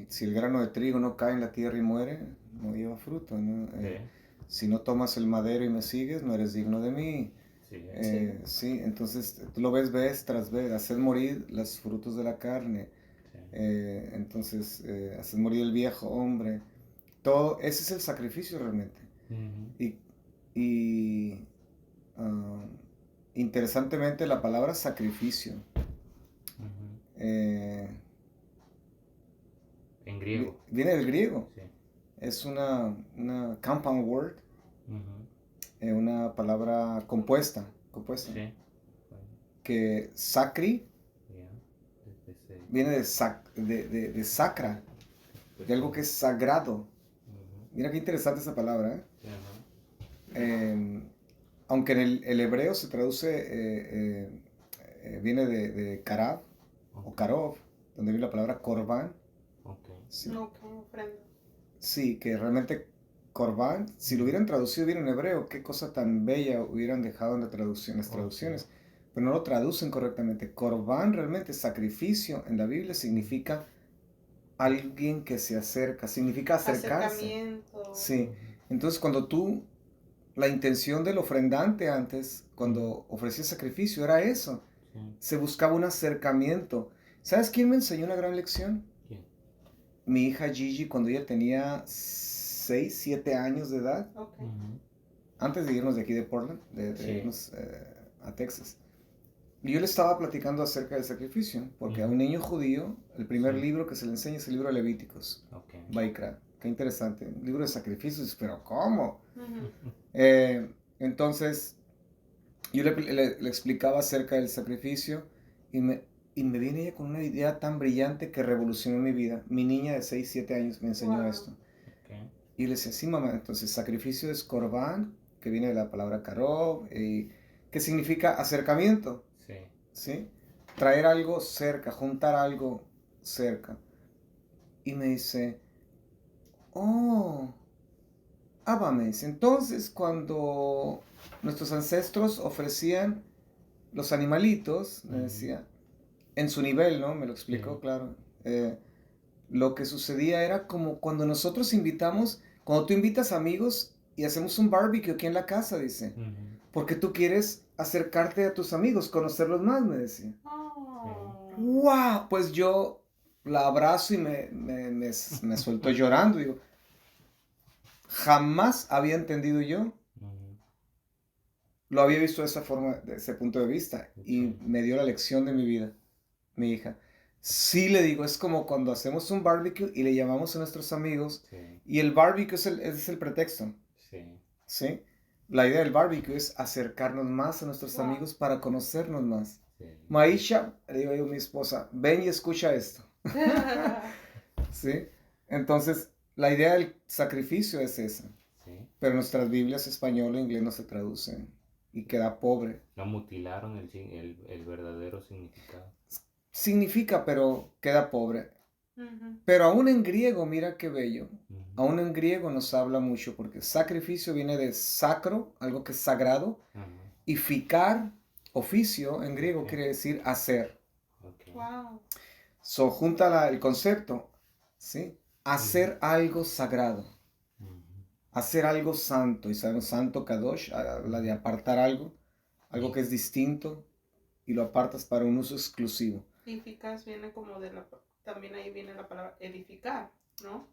si el grano de trigo no cae en la tierra y muere, no lleva fruto, ¿no? Si no tomas el madero y me sigues, no eres digno de mí. Sí, entonces tú lo ves tras vez, hacer morir los frutos de la carne. Entonces, hacer morir el viejo hombre. Todo, ese es el sacrificio realmente. Interesantemente, la palabra sacrificio en griego viene del griego. Sí. Es una compound word, una palabra compuesta, Sí. que sacri viene de sacra, de algo que es sagrado. Mira qué interesante esa palabra, aunque en el hebreo se traduce, viene de karab o karov, donde viene la palabra korban. Sí. No, como ofrenda. Sí, que realmente Corbán, si lo hubieran traducido bien en hebreo, qué cosa tan bella hubieran dejado en las traducciones, pero no lo traducen correctamente. Corbán realmente, sacrificio en la Biblia significa alguien que se acerca, significa acercarse. Acercamiento. Sí, entonces la intención del ofrendante antes, cuando ofrecía sacrificio, era eso. Se buscaba un acercamiento. ¿Sabes quién me enseñó una gran lección? Mi hija Gigi, cuando ella tenía 6, 7 años de edad, antes de irnos de aquí de Portland, de irnos a Texas. Y yo le estaba platicando acerca del sacrificio, porque a un niño judío, el primer libro que se le enseña es el libro de Levíticos, Vaikra. Qué interesante, un libro de sacrificios, pero ¿cómo? Entonces, yo le explicaba acerca del sacrificio y me viene ella con una idea tan brillante que revolucionó mi vida. Mi niña de 6, 7 años me enseñó esto. Y le decía, sí, mamá, entonces sacrificio es Corbán, que viene de la palabra Karov, que significa acercamiento. ¿Sí? Traer algo cerca, juntar algo cerca. Y me dice, entonces cuando nuestros ancestros ofrecían los animalitos, me decía, en su nivel, ¿no? Me lo explicó, claro. Lo que sucedía era como cuando tú invitas amigos y hacemos un barbecue aquí en la casa, dice. Ujú. Porque tú quieres acercarte a tus amigos, conocerlos más, me decía. Oh. ¡Wow! Pues yo la abrazo y me suelto llorando. Digo, jamás había entendido yo, Ujú. lo había visto de esa forma, de ese punto de vista. Y Sí. me dio la lección de mi vida, mi hija. Sí, le digo, es como cuando hacemos un barbecue y le llamamos a nuestros amigos. Sí. Y el barbecue es el pretexto, Sí. ¿sí? La idea del barbecue es acercarnos más a nuestros Wow. amigos para conocernos más. Sí. Maisha, le digo yo a mi esposa, ven y escucha esto. ¿Sí? Entonces, la idea del sacrificio es esa. Sí. Pero nuestras Biblias español e inglés no se traducen y queda pobre. No mutilaron el verdadero significado. Significa, pero queda pobre. Ujú. Pero aún en griego, mira qué bello. Ujú. Aún en griego nos habla mucho porque sacrificio viene de sacro, algo que es sagrado, Ajá. y ficar, oficio, en griego Ok. quiere decir hacer. Ok. Wow. So, junta el concepto, ¿sí? Hacer algo sagrado, Ujú. hacer algo santo. Y sabemos, santo kadosh, la de apartar algo que es distinto y lo apartas para un uso exclusivo. Edificas viene como también ahí viene la palabra edificar, ¿no?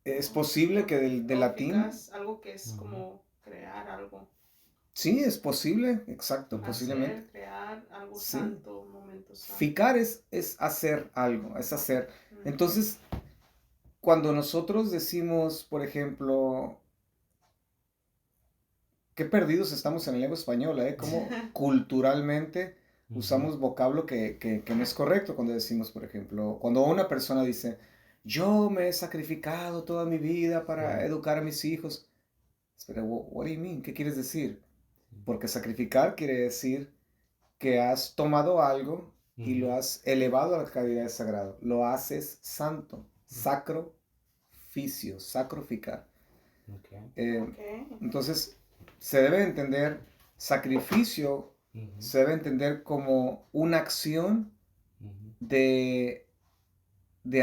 Es posible que del latín, Edificas algo que es Ujú. como crear algo. sí, es posible, exacto, posiblemente. Hacer, crear algo Sí. santo, un momento santo. Ficar es hacer algo, es hacer. Ujú. Entonces, cuando nosotros decimos, por ejemplo, qué perdidos estamos en la lengua española, ¿eh? Como culturalmente Ujú. usamos vocablo que no es correcto cuando decimos, por ejemplo, cuando una persona dice, yo me he sacrificado toda mi vida para Sí. educar a mis hijos. Espera, what do you mean? ¿Qué quieres decir? Porque sacrificar quiere decir que has tomado algo y lo Ujú. has elevado a la calidad de sagrado. Lo haces santo, sacrificio, sacrificar. Ok. Ok. Entonces, se debe entender sacrificio, Ujú. se debe entender como una acción Ujú. de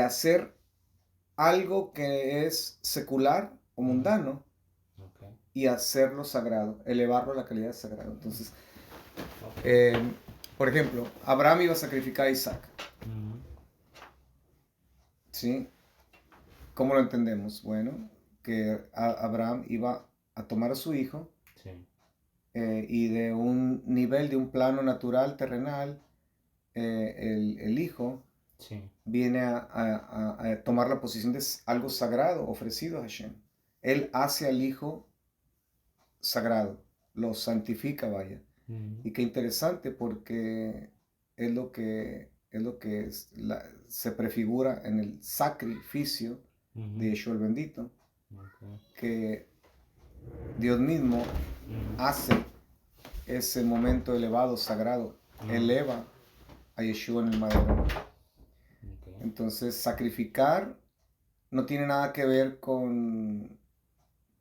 hacer algo que es secular o Ujú. mundano Ok. y hacerlo sagrado, elevarlo a la calidad de sagrado. Entonces, Ok. por ejemplo, Abraham iba a sacrificar a Isaac, Ujú. ¿sí? ¿Cómo lo entendemos? Bueno, que Abraham iba a tomar a su hijo Sí. y de un nivel, de un plano natural, terrenal, el hijo Sí. viene a tomar la posición de algo sagrado ofrecido a Hashem. Él hace al hijo sagrado, lo santifica, vaya. Ujú. Y qué interesante porque se prefigura en el sacrificio Ujú. de Yeshua el bendito, Ok. que Dios mismo Ujú. hace ese momento elevado, sagrado, Ujú. eleva a Yeshua en el madero. Ok. Entonces, sacrificar no tiene nada que ver con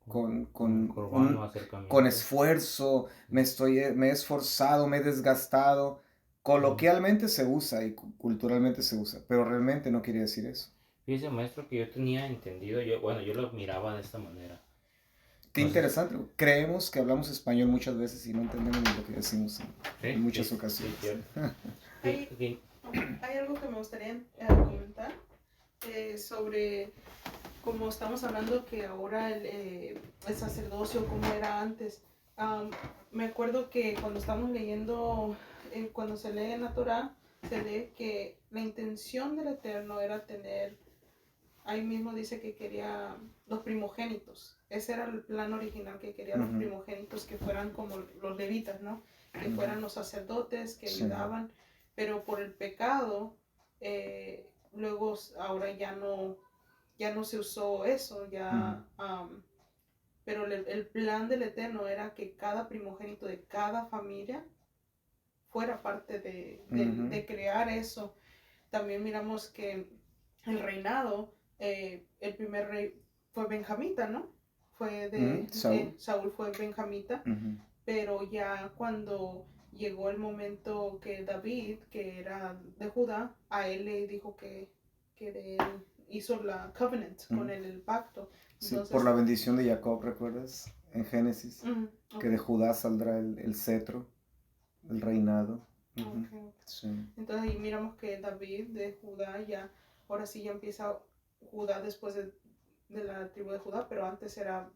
Un corbán o con acercamiento. esfuerzo, me he esforzado, me he desgastado. Coloquialmente se usa y culturalmente se usa, pero realmente no quiere decir eso. Fíjese, maestro, que yo tenía entendido, bueno, yo lo miraba de esta manera. Qué No sé si... interesante. Creemos que hablamos español muchas veces y no entendemos ni lo que decimos en Sí, muchas sí, ocasiones. cierto. Hay, Sí. hay algo que me gustaría comentar sobre como estamos hablando que ahora el sacerdocio como era antes. Me acuerdo que cuando estamos leyendo, cuando se lee en la Torah, se lee que la intención del Eterno era tener, ahí mismo dice que quería los primogénitos. Ese era el plan original, que quería los Ujú. primogénitos que fueran como los levitas, ¿no? Que Ujú. fueran los sacerdotes que Sí. ayudaban, pero por el pecado, luego ahora ya no se usó eso, ya, pero el plan del Eterno era que cada primogénito de cada familia fuera parte Ujú. de crear eso. También miramos que el reinado, el primer rey fue benjamita, ¿no? Saúl. Saúl fue benjamita, Ujú. pero ya cuando llegó el momento que David, que era de Judá, a él le dijo que de él hizo la covenant con él, el pacto. Sí, Entonces, por la bendición de Jacob, ¿recuerdas? en Génesis, Ok. que de Judá saldrá el cetro, el reinado. Ujú. Ok. Sí. Entonces ahí miramos que David de Judá ya, ahora sí ya empieza Judá después de la tribu de Judá, pero antes era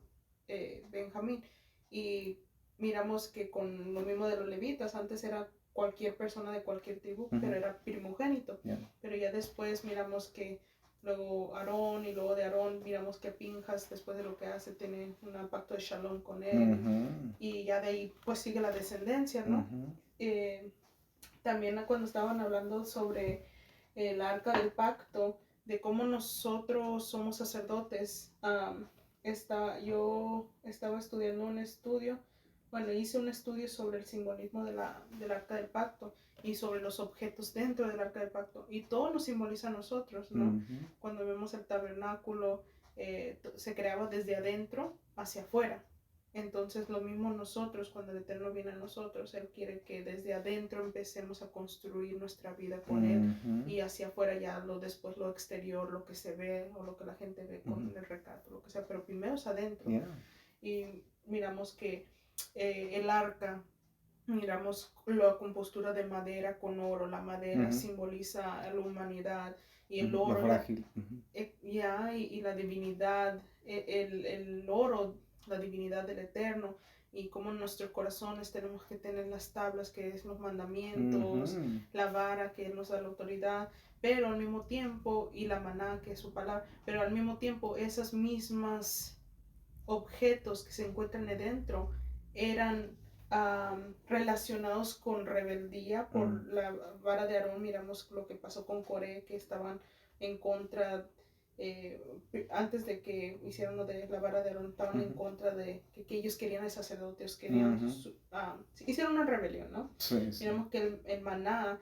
Benjamín. Y miramos que con lo mismo de los levitas, antes era cualquier persona de cualquier tribu, pero era primogénito. Yeah. Pero ya después miramos que luego Aarón y luego de Aarón miramos que Pinjas, después de lo que hace, tiene un pacto de shalom con él. Ujú. Y ya de ahí pues sigue la descendencia, ¿no? Ujú. También cuando estaban hablando sobre el arca del pacto, de cómo nosotros somos sacerdotes, yo estaba estudiando hice un estudio sobre el simbolismo del arca del pacto y sobre los objetos dentro del arca del pacto, y todo nos simboliza a nosotros, ¿no? Ujú. Cuando vemos el tabernáculo, se creaba desde adentro hacia afuera. Entonces lo mismo nosotros, cuando el Eterno viene a nosotros, Él quiere que desde adentro empecemos a construir nuestra vida con Él, y hacia afuera ya después lo exterior, lo que se ve o lo que la gente ve con el recato, lo que sea, pero primero es adentro. Yeah. Y miramos que el arca, miramos la compostura de madera con oro. La madera simboliza a la humanidad, y el Lo oro, frágil. y la divinidad, el oro, la divinidad del Eterno, y como en nuestros corazones tenemos que tener las tablas, que es los mandamientos, la vara, que nos da la autoridad, pero al mismo tiempo, y la maná, que es su palabra, pero al mismo tiempo esas mismas objetos que se encuentran adentro eran relacionados con rebeldía por la vara de Aarón. Miramos lo que pasó con Coré, que estaban en contra, antes de que hicieran lo de la vara de Aarón, estaban en contra de que ellos querían el sacerdote, hicieron una rebelión, ¿no? Sí, sí. Miramos que el maná,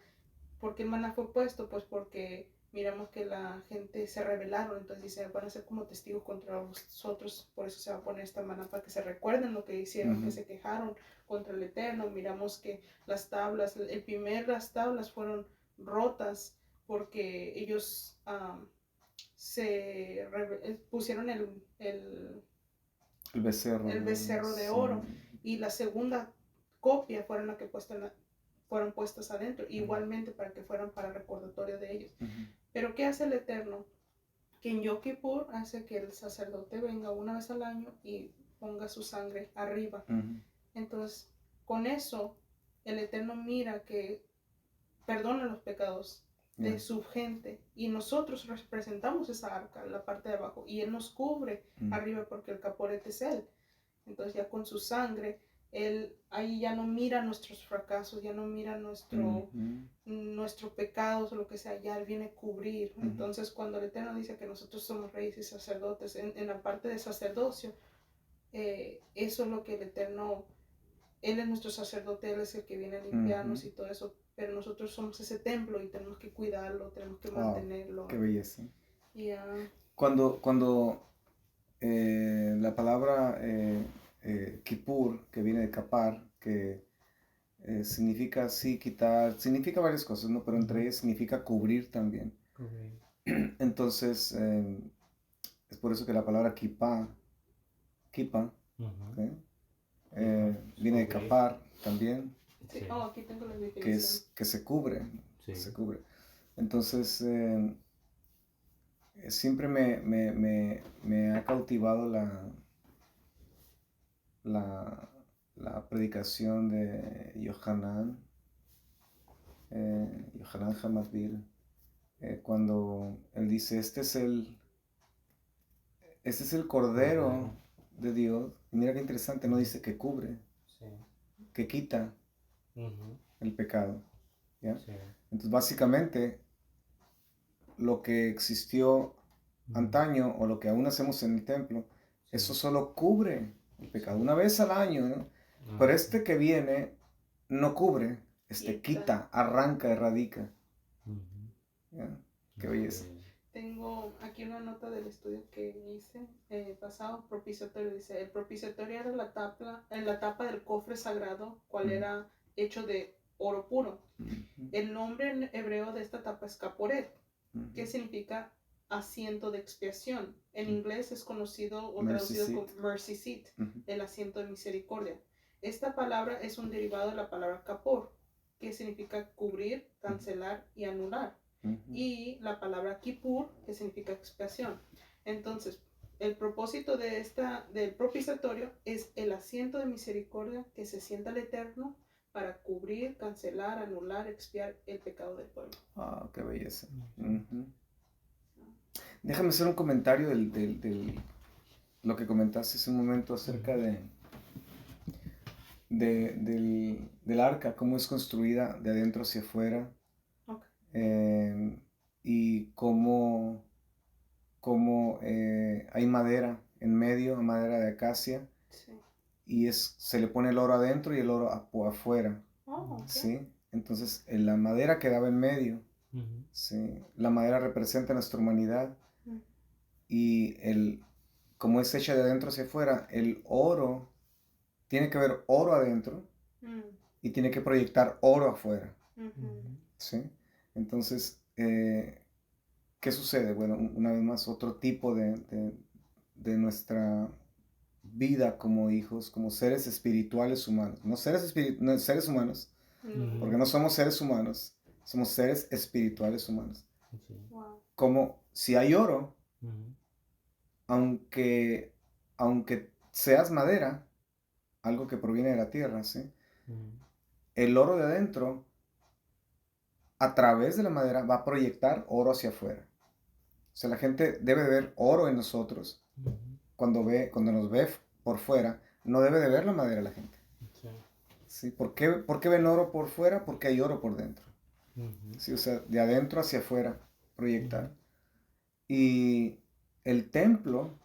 ¿por qué el maná fue puesto? Pues porque miramos que la gente se rebelaron, entonces dice, van a ser como testigos contra nosotros, por eso se va a poner esta maná, para que se recuerden lo que hicieron, que se quejaron contra el Eterno. Miramos que las tablas fueron rotas porque ellos pusieron El becerro. el becerro de oro, y la segunda copia fueron las que fueron puestas adentro, igualmente para que fueran para recordatorio de ellos. Pero ¿qué hace el Eterno? Que en Yom Kippur hace que el sacerdote venga una vez al año y ponga su sangre arriba. Entonces, con eso, el Eterno mira que perdona los pecados de su gente, y nosotros representamos esa arca, la parte de abajo, y Él nos cubre arriba, porque el caporete es Él. Entonces ya con su sangre, Él ahí ya no mira nuestros fracasos, ya no mira nuestro pecados o lo que sea, ya Él viene a cubrir. Entonces cuando el Eterno dice que nosotros somos reyes y sacerdotes, en la parte de sacerdocio, eso es lo que el Eterno, Él es nuestro sacerdote, Él es el que viene a limpiarnos y todo eso, pero nosotros somos ese templo y tenemos que cuidarlo, tenemos que mantenerlo. Qué belleza. Yeah. Cuando la palabra Kippur, que viene de kapar, que significa así quitar, significa varias cosas, ¿no? Pero entre ellas significa cubrir también. Entonces, es por eso que la palabra kippah, ¿okay? Viene de kapar también, Sí. Oh, aquí tengo la definición. que se cubre, se cubre. Entonces, siempre me ha cautivado la predicación de Yohanan Hamadvir, cuando él dice, este es el Cordero de Dios. Y mira qué interesante, no dice que cubre, que quita el pecado, ¿ya? Entonces básicamente lo que existió antaño, o lo que aún hacemos en el templo, eso solo cubre el pecado una vez al año, ¿no? Pero este que viene no cubre, quita, arranca, erradica. ¿Ya? Qué belleza. Tengo aquí una nota del estudio que hice pasado, propiciatorio. Dice, el propiciatorio era la tapa del cofre sagrado, cual era hecho de oro puro. El nombre en hebreo de esta tapa es caporet, que significa asiento de expiación. En inglés es conocido o Mercy traducido seat. como mercy seat, Ujú. el asiento de misericordia. Esta palabra es un derivado de la palabra kapor, que significa cubrir, cancelar y anular. Ujú. Y la palabra kippur, que significa expiación. Entonces, el propósito del propiciatorio es el asiento de misericordia que se sienta el Eterno para cubrir, cancelar, anular, expiar el pecado del pueblo. Ah, qué belleza. Ujú. Déjame hacer un comentario del lo que comentaste hace un momento acerca del arca, cómo es construida de adentro hacia afuera, Okay. y cómo hay madera en medio, madera de acacia, Sí. y se le pone el oro adentro y el oro afuera, Oh, okay. ¿sí? Entonces la madera quedaba en medio, Ujú. ¿sí? La madera representa nuestra humanidad, Mm. y como es hecha de adentro hacia afuera, el oro, tiene que haber oro adentro Mm. y tiene que proyectar oro afuera, Ujú. ¿sí? Entonces, ¿qué sucede? Bueno, una vez más, otro tipo de nuestra vida como hijos, como seres espirituales humanos. No seres humanos, Mm. porque no somos seres humanos, somos seres espirituales humanos. Sí. Wow. Como si hay oro, Ujú. aunque seas madera, algo que proviene de la tierra, ¿sí? Ujú. El oro de adentro, a través de la madera, va a proyectar oro hacia afuera. O sea, la gente debe de ver oro en nosotros. Ujú. Cuando nos ve por fuera, no debe de ver la madera la gente. Sí. ¿Sí? ¿Por qué ven oro por fuera? Porque hay oro por dentro. Ujú. ¿Sí? O sea, de adentro hacia afuera, proyectar. Ujú. Y el templo,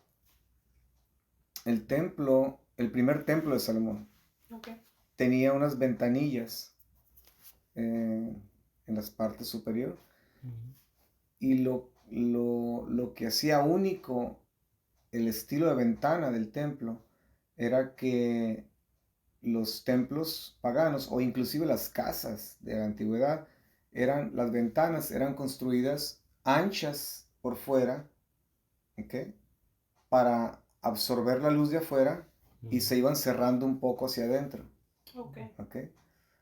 el primer templo de Salomón, Okay. tenía unas ventanillas, en las partes superior, Ujú. y lo que hacía único el estilo de ventana del templo era que los templos paganos, o inclusive las casas de la antigüedad, las ventanas eran construidas anchas por fuera, ¿ok? Para absorber la luz de afuera, y se Ujú. iban cerrando un poco hacia adentro, Okay. ¿ok?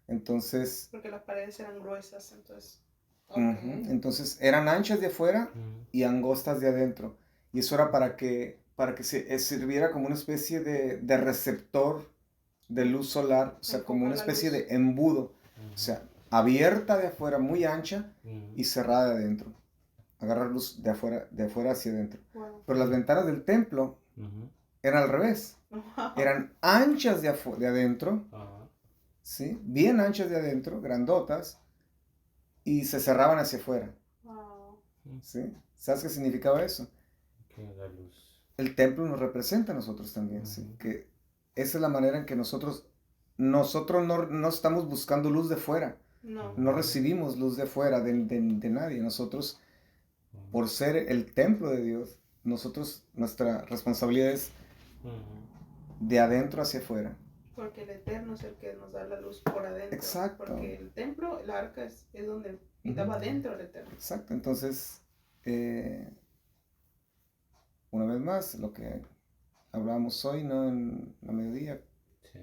Entonces, Porque las paredes eran gruesas, entonces. ujú, Okay. entonces eran anchas de afuera Ujú. y angostas de adentro. Y eso era para que sirviera como una especie de receptor de luz solar, o sea, como Enfoca una la especie luz. de embudo, o Ujú. sea, abierta de afuera, muy ancha, Ujú. y cerrada de adentro. Agarrar luz de afuera hacia adentro. Wow. Pero las ventanas del templo Ujú. eran al revés. Wow. Eran anchas de adentro, Ajá. ¿sí? Bien anchas de adentro, grandotas, y se cerraban hacia afuera, Wow. ¿sí? ¿Sabes qué significaba eso? Que la luz. El templo nos representa a nosotros también, ¿sí? Ujú. Que esa es la manera en que nosotros no estamos buscando luz de fuera. No. No recibimos luz de fuera de nadie. Nosotros, Ujú. por ser el templo de Dios, nuestra responsabilidad es Ujú. de adentro hacia afuera. Porque el Eterno es el que nos da la luz por adentro. Exacto. Porque el templo, el arca es donde Ujú. estaba dentro el Eterno. Exacto. Entonces, una vez más, lo que hablábamos hoy, ¿no? En la mediodía, Sí.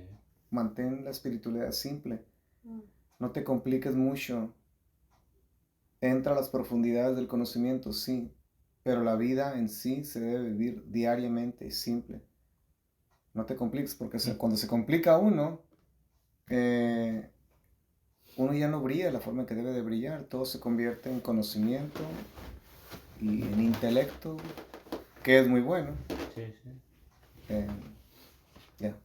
mantén la espiritualidad simple. Mm. No te compliques mucho. Entra a las profundidades del conocimiento, sí, pero la vida en sí se debe vivir diariamente, simple. No te compliques, porque cuando se complica eh, uno ya no brilla de la forma en que debe de brillar. Todo se convierte en conocimiento y en intelecto, que es muy bueno. Sí, sí. Ya.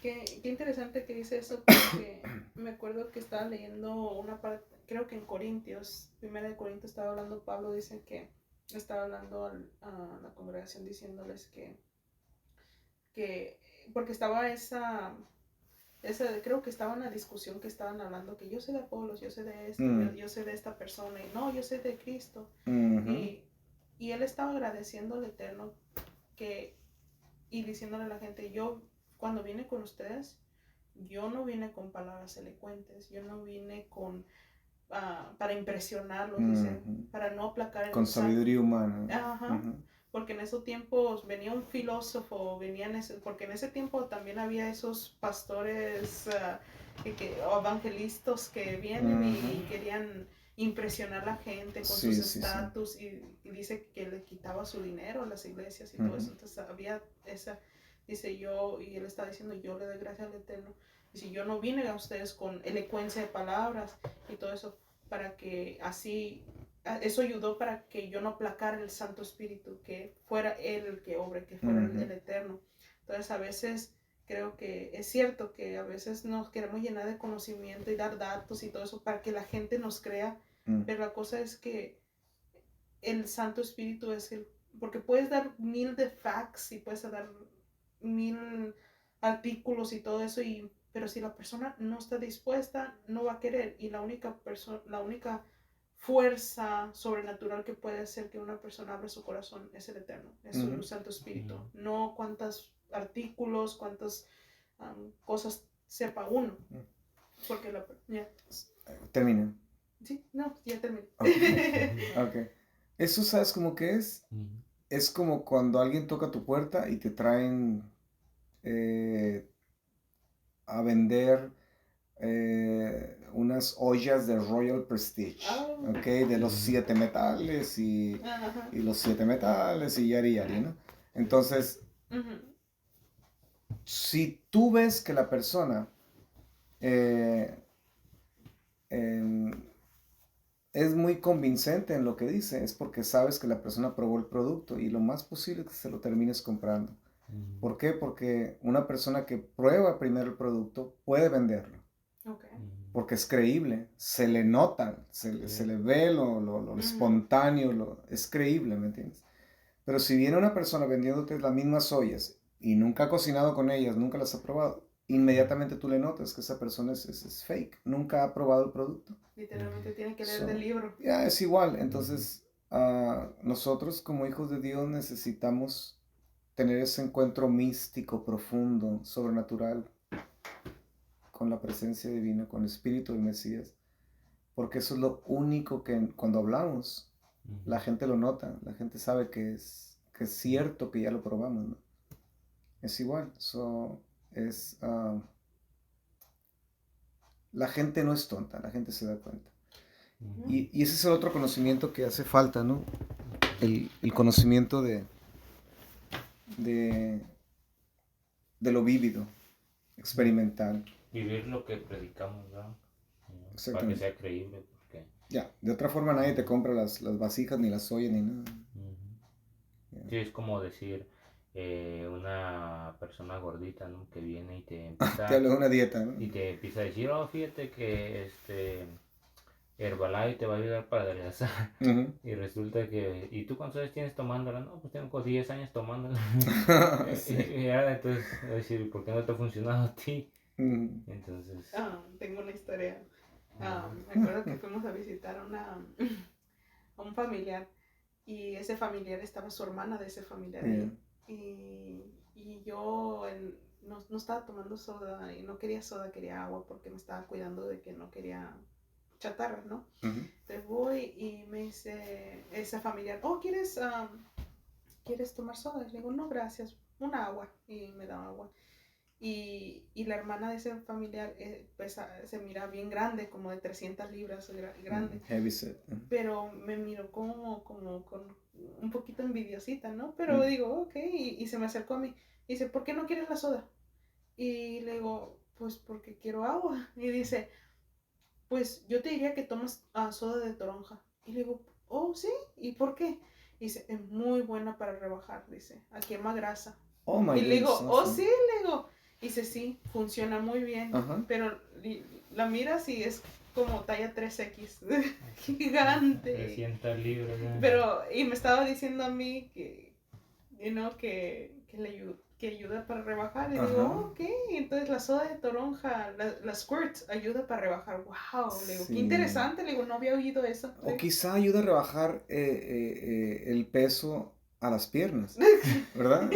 Qué interesante que dice eso, porque me acuerdo que estaba leyendo una parte, creo que en Corintios, primera de Corintios estaba hablando Pablo, dice que estaba hablando a la congregación diciéndoles que porque estaba creo que estaba en la discusión que estaban hablando que yo sé de Apolos, yo sé de esto, yo sé de esta persona, y no, yo sé de Cristo. Ujú. Y él estaba agradeciendo al Eterno y diciéndole a la gente, yo cuando vine con ustedes, yo no vine con palabras elocuentes, yo no vine con para impresionarlos, dice, para no aplacar el Con sabiduría humana. Ajá. Porque en esos tiempos venía un filósofo, porque en ese tiempo también había esos pastores evangelistas que vienen y querían impresionar a la gente con sus estatus y dice que le quitaba su dinero a las iglesias y todo eso. Entonces había esa, dice yo, y él está diciendo, yo le doy gracias al Eterno. Dice, yo no vine a ustedes con elocuencia de palabras y todo eso, para que así... Eso ayudó para que yo no aplacara el Santo Espíritu, que fuera Él el que obre, que fuera el Eterno. Entonces a veces creo que es cierto que a veces nos queremos llenar de conocimiento y dar datos y todo eso para que la gente nos crea, pero la cosa es que el Santo Espíritu es porque puedes dar 1000 de facts y puedes dar 1000 artículos y todo eso, pero si la persona no está dispuesta, no va a querer, y la única fuerza sobrenatural que puede hacer que una persona abra su corazón es el Eterno, es su Santo Espíritu, no cuántos artículos, cuántas cosas sepa uno, porque Termina. Sí, no, ya terminé. Okay. Eso, ¿sabes cómo que es? Es como cuando alguien toca tu puerta y te traen a vender unas ollas de Royal Prestige, ¿ok? De los 7 metales y los 7 metales y yari, ¿no? Entonces, si tú ves que la persona es muy convincente en lo que dice, es porque sabes que la persona probó el producto y lo más posible es que se lo termines comprando. ¿Por qué? Porque una persona que prueba primero el producto puede venderlo. Porque es creíble, se le nota, se le ve lo espontáneo, es creíble, ¿me entiendes? Pero si viene una persona vendiéndote las mismas ollas y nunca ha cocinado con ellas, nunca las ha probado, inmediatamente tú le notas que esa persona es fake, nunca ha probado el producto. Literalmente tiene que leer del libro. Ya, es igual. Entonces, nosotros como hijos de Dios necesitamos tener ese encuentro místico, profundo, sobrenatural, con la presencia divina, con el Espíritu del Mesías, porque eso es lo único que cuando hablamos, la gente lo nota, la gente sabe que es cierto, que ya lo probamos, ¿no? Es igual, la gente no es tonta, la gente se da cuenta. Y ese es el otro conocimiento que hace falta, ¿no? El conocimiento de lo vívido, experimental. Vivir lo que predicamos, ¿no? Para que sea creíble. Porque... Ya, de otra forma nadie te compra las vasijas, ni las ollas, ni nada. Sí, es como decir una persona gordita, ¿no? Que viene y te empieza... te habla de una dieta, ¿no? Y te empieza a decir, fíjate que Herbalife te va a ayudar para adelgazar. Y resulta que... ¿Y tú cuántos años tienes tomándola? No, pues tengo 10 años tomándola. Sí. Entonces, voy a decir, ¿por qué no te ha funcionado a ti? Entonces... tengo una historia. Me acuerdo que fuimos a visitar a un familiar, y ese familiar estaba su hermana de ese familiar ahí. Y yo no estaba tomando soda, y no quería soda, quería agua, porque me estaba cuidando de que no quería chatarra, ¿no? Entonces voy y me dice ese familiar, ¿quieres tomar soda? Y le digo, no, gracias, una agua, y me da agua. Y la hermana de ese familiar se mira bien grande, como de 300 libras, grande. Heavy set. Pero me miró como con un poquito envidiosita, ¿no? Pero digo, ok, y se me acercó a mí. Y dice, ¿por qué no quieres la soda? Y le digo, pues porque quiero agua. Y dice, pues yo te diría que tomas soda de toronja. Y le digo, sí, ¿y por qué? Y dice, es muy buena para rebajar, dice, quema grasa. Y le digo, sí, le digo. Y dice, sí, funciona muy bien, pero la miras y es como talla 3X, gigante. 300 libras. Pero, y me estaba diciendo a mí que ayuda para rebajar. Y digo, ok, entonces la soda de toronja, la squirt, ayuda para rebajar. Wow, le digo, qué interesante, le digo, no había oído eso. O quizá ayuda a rebajar el peso a las piernas, ¿verdad?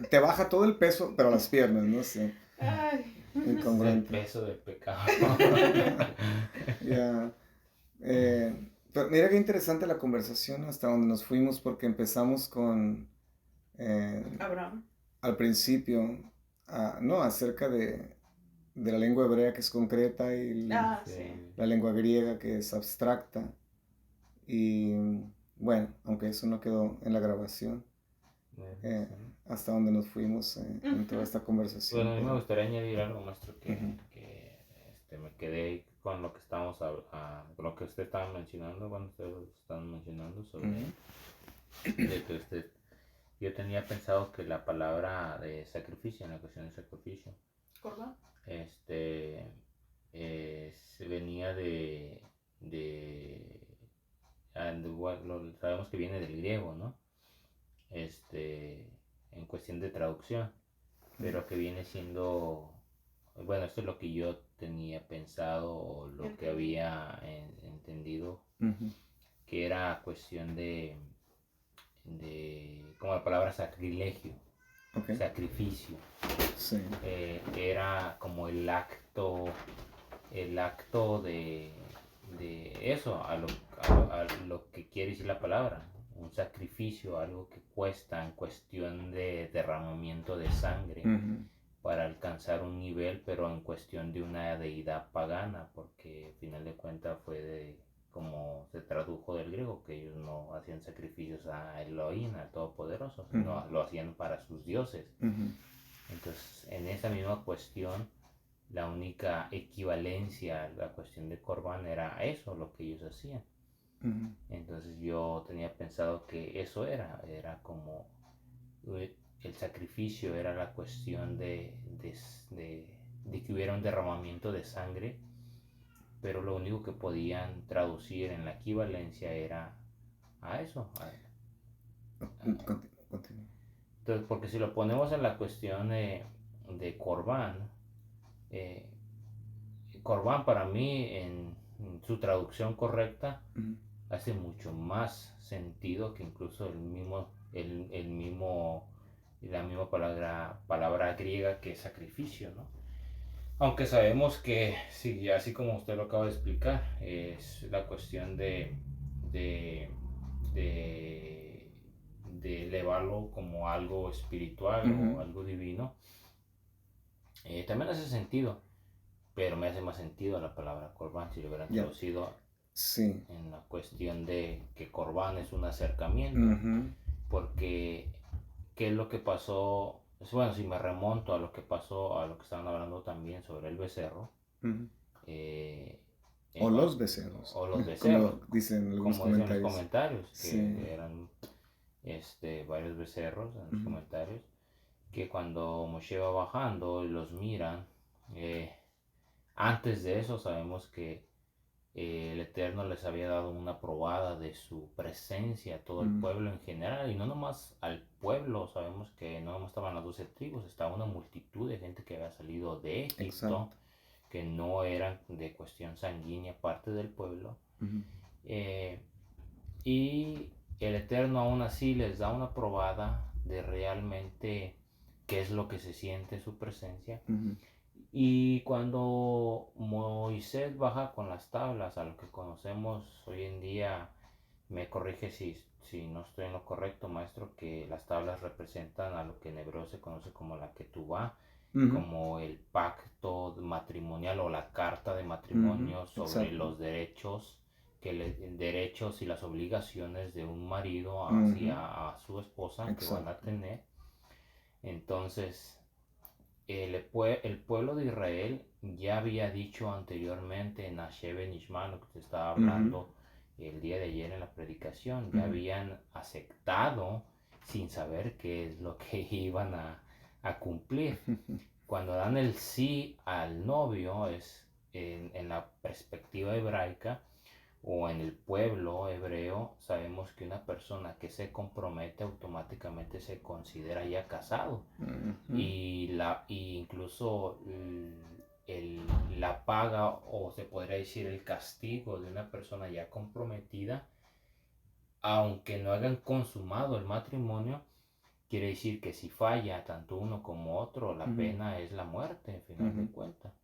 Te baja todo el peso, pero a las piernas, no sé. Ay. El peso del pecado. Pero mira qué interesante la conversación hasta donde nos fuimos porque empezamos con, Abraham. al principio, no, acerca de la lengua hebrea que es concreta y Sí. la lengua griega que es abstracta. Y bueno, aunque eso no quedó en la grabación, eh, Sí. hasta donde nos fuimos en toda esta conversación. Bueno, a mí me gustaría añadir algo, maestro, Ujú. que me quedé con lo que estábamos con lo que usted estaba mencionando, cuando ustedes estaban mencionando sobre de que yo tenía pensado que la palabra de sacrificio, en la cuestión de sacrificio, Corbán. se venía sabemos que viene del griego, ¿no? En cuestión de traducción, pero que viene siendo, bueno, esto es lo que yo tenía pensado o lo que había entendido, que era cuestión como la palabra sacrilegio, Okay. sacrificio. Sí. Era como el acto de eso, a lo que quiere decir la palabra, un sacrificio, algo que cuesta en cuestión de derramamiento de sangre para alcanzar un nivel, pero en cuestión de una deidad pagana, porque al final de cuentas fue como se tradujo del griego, que ellos no hacían sacrificios a Elohim, al Todopoderoso, sino lo hacían para sus dioses. Entonces, en esa misma cuestión, la única equivalencia a la cuestión de Corban era eso, lo que ellos hacían. Entonces yo tenía pensado que eso era como el sacrificio, era la cuestión de que hubiera un derramamiento de sangre, pero lo único que podían traducir en la equivalencia era a eso. Continúa. Entonces, porque si lo ponemos en la cuestión de Corban, Corban para mí en su traducción correcta hace mucho más sentido que incluso la misma palabra griega que es sacrificio, ¿no? Aunque sabemos que, sí, así como usted lo acaba de explicar, es la cuestión de, de, de elevarlo como algo espiritual o algo divino, también hace sentido, pero me hace más sentido la palabra Corban si lo hubieran traducido en la cuestión de que Corban es un acercamiento, porque ¿qué es lo que pasó? Bueno, si me remonto a lo que pasó, a lo que estaban hablando también sobre el becerro, o los becerros, como dicen los comentarios. comentarios, que eran varios becerros en los comentarios, que cuando Moshe va bajando y los miran, antes de eso sabemos que el Eterno les había dado una probada de su presencia a todo el pueblo en general, y no nomás al pueblo, sabemos que no nomás estaban las 12 tribus, estaba una multitud de gente que había salido de Egipto, que no eran de cuestión sanguínea parte del pueblo, y el Eterno aún así les da una probada de realmente qué es lo que se siente en su presencia. Y cuando Moisés baja con las tablas, a lo que conocemos hoy en día, me corrige si no estoy en lo correcto, maestro, que las tablas representan a lo que en hebreo se conoce como la ketubá, como el pacto matrimonial o la carta de matrimonio sobre los derechos, derechos y las obligaciones de un marido hacia a su esposa que van a tener. Entonces, el pueblo de Israel ya había dicho anteriormente en Asher Benishma, lo que te estaba hablando el día de ayer en la predicación, ya habían aceptado sin saber qué es lo que iban a cumplir. Cuando dan el sí al novio, es en la perspectiva hebraica o en el pueblo hebreo, sabemos que una persona que se compromete automáticamente se considera ya casado. Y incluso la paga, o se podría decir el castigo de una persona ya comprometida, aunque no hayan consumado el matrimonio, quiere decir que si falla tanto uno como otro, la pena es la muerte, en final de cuentas.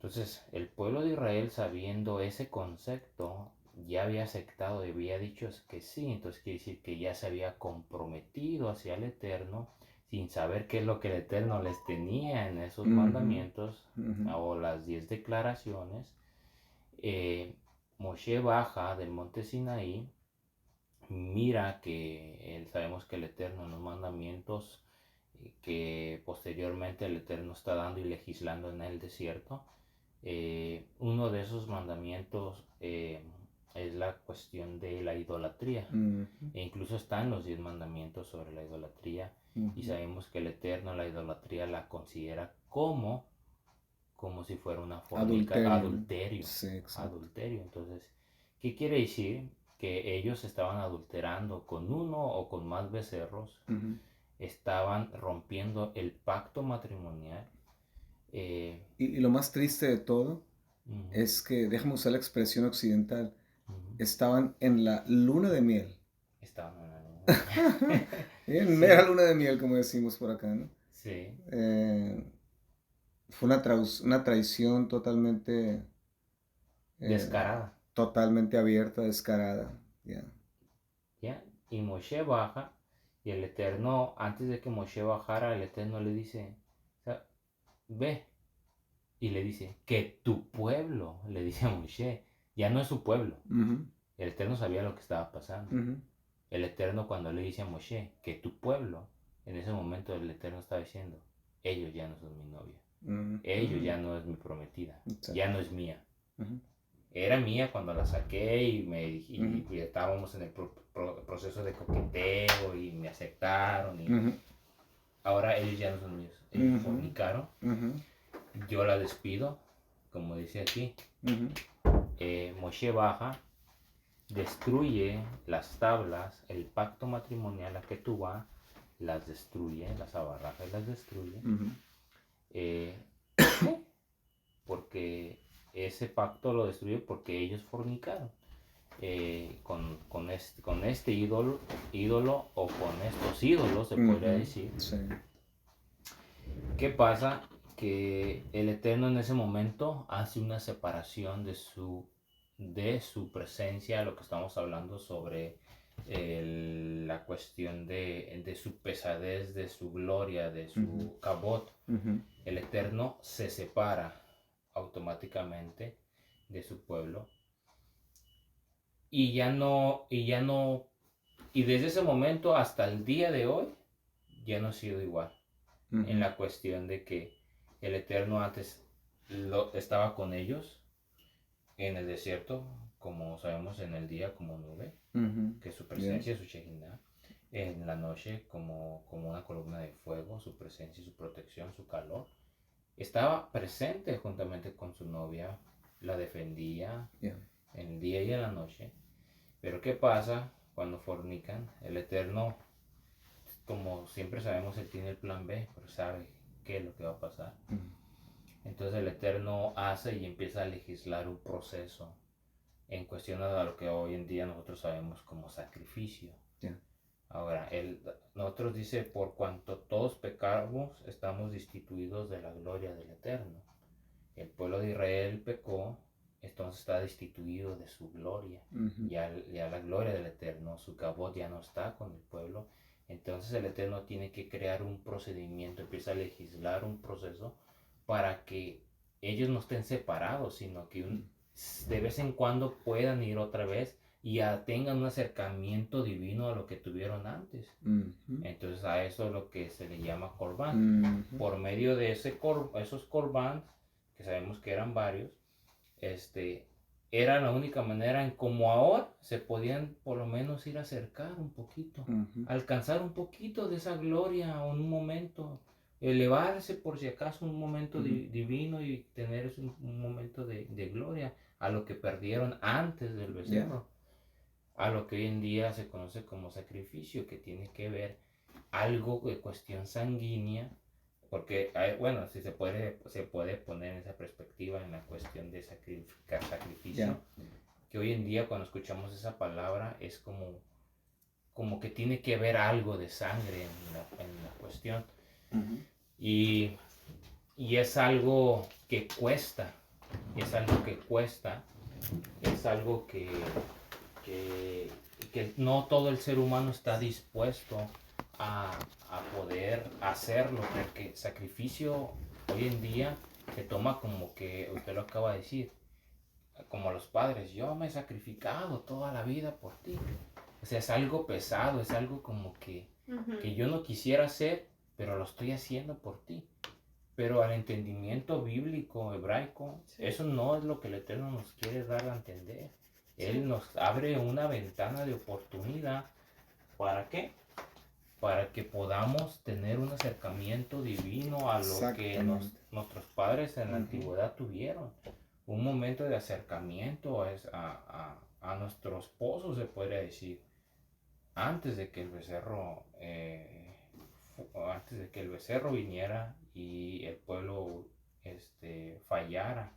Entonces, el pueblo de Israel, sabiendo ese concepto, ya había aceptado y había dicho que sí. Entonces quiere decir que ya se había comprometido hacia el Eterno, sin saber qué es lo que el Eterno les tenía en esos mandamientos o las 10 declaraciones. Moshe baja del monte Sinaí, mira que sabemos que el Eterno en los mandamientos que posteriormente el Eterno está dando y legislando en el desierto, uno de esos mandamientos es la cuestión de la idolatría. E incluso están los 10 mandamientos sobre la idolatría. Y sabemos que el Eterno la idolatría la considera como si fuera una adulterio. Sí, exacto. Adulterio. Entonces, ¿qué quiere decir? Que ellos estaban adulterando con uno o con más becerros, estaban rompiendo el pacto matrimonial. Y lo más triste de todo es que, déjame usar la expresión occidental, estaban en la luna de miel. Estaban en la luna. En mera luna de miel, como decimos por acá, ¿no? Sí. Fue una traición totalmente descarada. Totalmente abierta, descarada. Y Moshe baja, y el Eterno, antes de que Moshe bajara, el Eterno le dice, ve. Y le dice, que tu pueblo, le dice a Moshe, ya no es su pueblo. El Eterno sabía lo que estaba pasando. El Eterno, cuando le dice a Moshe, que tu pueblo, en ese momento el Eterno estaba diciendo, ellos ya no son mi novia. Ellos ya no es mi prometida. Ya no es mía. Era mía cuando la saqué y estábamos en el proceso de coqueteo y me aceptaron. Ahora ellos ya no son míos. Ellos fornicaron. Yo la despido, como dice aquí. Moshe baja, destruye las tablas, el pacto matrimonial a que tú vas, las destruye, las abarraja y las destruye. Porque ese pacto lo destruye porque ellos fornicaron con este ídolo o con estos ídolos, se podría decir. Sí. ¿Qué pasa? Que el Eterno en ese momento hace una separación de su presencia, lo que estamos hablando sobre la cuestión de su pesadez, de su gloria, de su kabot. El Eterno se separa automáticamente de su pueblo y desde ese momento hasta el día de hoy ya no ha sido igual. En la cuestión de que el Eterno antes estaba con ellos en el desierto, como sabemos, en el día como nube, que su presencia, su Shekinah, en la noche como una columna de fuego, su presencia y su protección, su calor. Estaba presente juntamente con su novia, la defendía en el día y en la noche. Pero ¿qué pasa cuando fornican? El Eterno, como siempre sabemos, él tiene el plan B, pero sabe qué es lo que va a pasar. Entonces el Eterno hace y empieza a legislar un proceso en cuestión a lo que hoy en día nosotros sabemos como sacrificio. Ahora, nosotros dice, por cuanto todos pecamos, estamos destituidos de la gloria del Eterno. El pueblo de Israel pecó, entonces está destituido de su gloria. Ya la gloria del Eterno, su kabod ya no está con el pueblo. Entonces el Eterno tiene que crear un procedimiento, empieza a legislar un proceso para que ellos no estén separados, sino que de vez en cuando puedan ir otra vez y ya tengan un acercamiento divino a lo que tuvieron antes. Entonces a eso es lo que se le llama corbán. Por medio de esos corbán, que sabemos que eran varios, era la única manera en como ahora se podían por lo menos ir a acercar un poquito, alcanzar un poquito de esa gloria en un momento, elevarse por si acaso un momento divino y tener un momento de gloria a lo que perdieron antes del becerro. A lo que hoy en día se conoce como sacrificio, que tiene que ver algo de cuestión sanguínea, porque, bueno, si se puede poner en esa perspectiva en la cuestión de sacrificio, que hoy en día cuando escuchamos esa palabra es como que tiene que ver algo de sangre en la cuestión. Y es algo que cuesta, es algo que cuesta, es algo que, que no todo el ser humano está dispuesto a, a poder hacerlo, porque sacrificio hoy en día se toma como que, usted lo acaba de decir, como los padres, yo me he sacrificado toda la vida por ti. O sea, es algo pesado, es algo como que yo no quisiera hacer, pero lo estoy haciendo por ti. Pero al entendimiento bíblico, hebraico, Sí. eso no es lo que el Eterno nos quiere dar a entender. Sí. Él nos abre una ventana de oportunidad. ¿Para qué? Para que podamos tener un acercamiento divino a lo que Exactamente. nuestros padres en la Ujú. antigüedad tuvieron. Un momento de acercamiento a nuestro esposo, se podría decir, antes de que el becerro antes de que el becerro viniera y el pueblo fallara.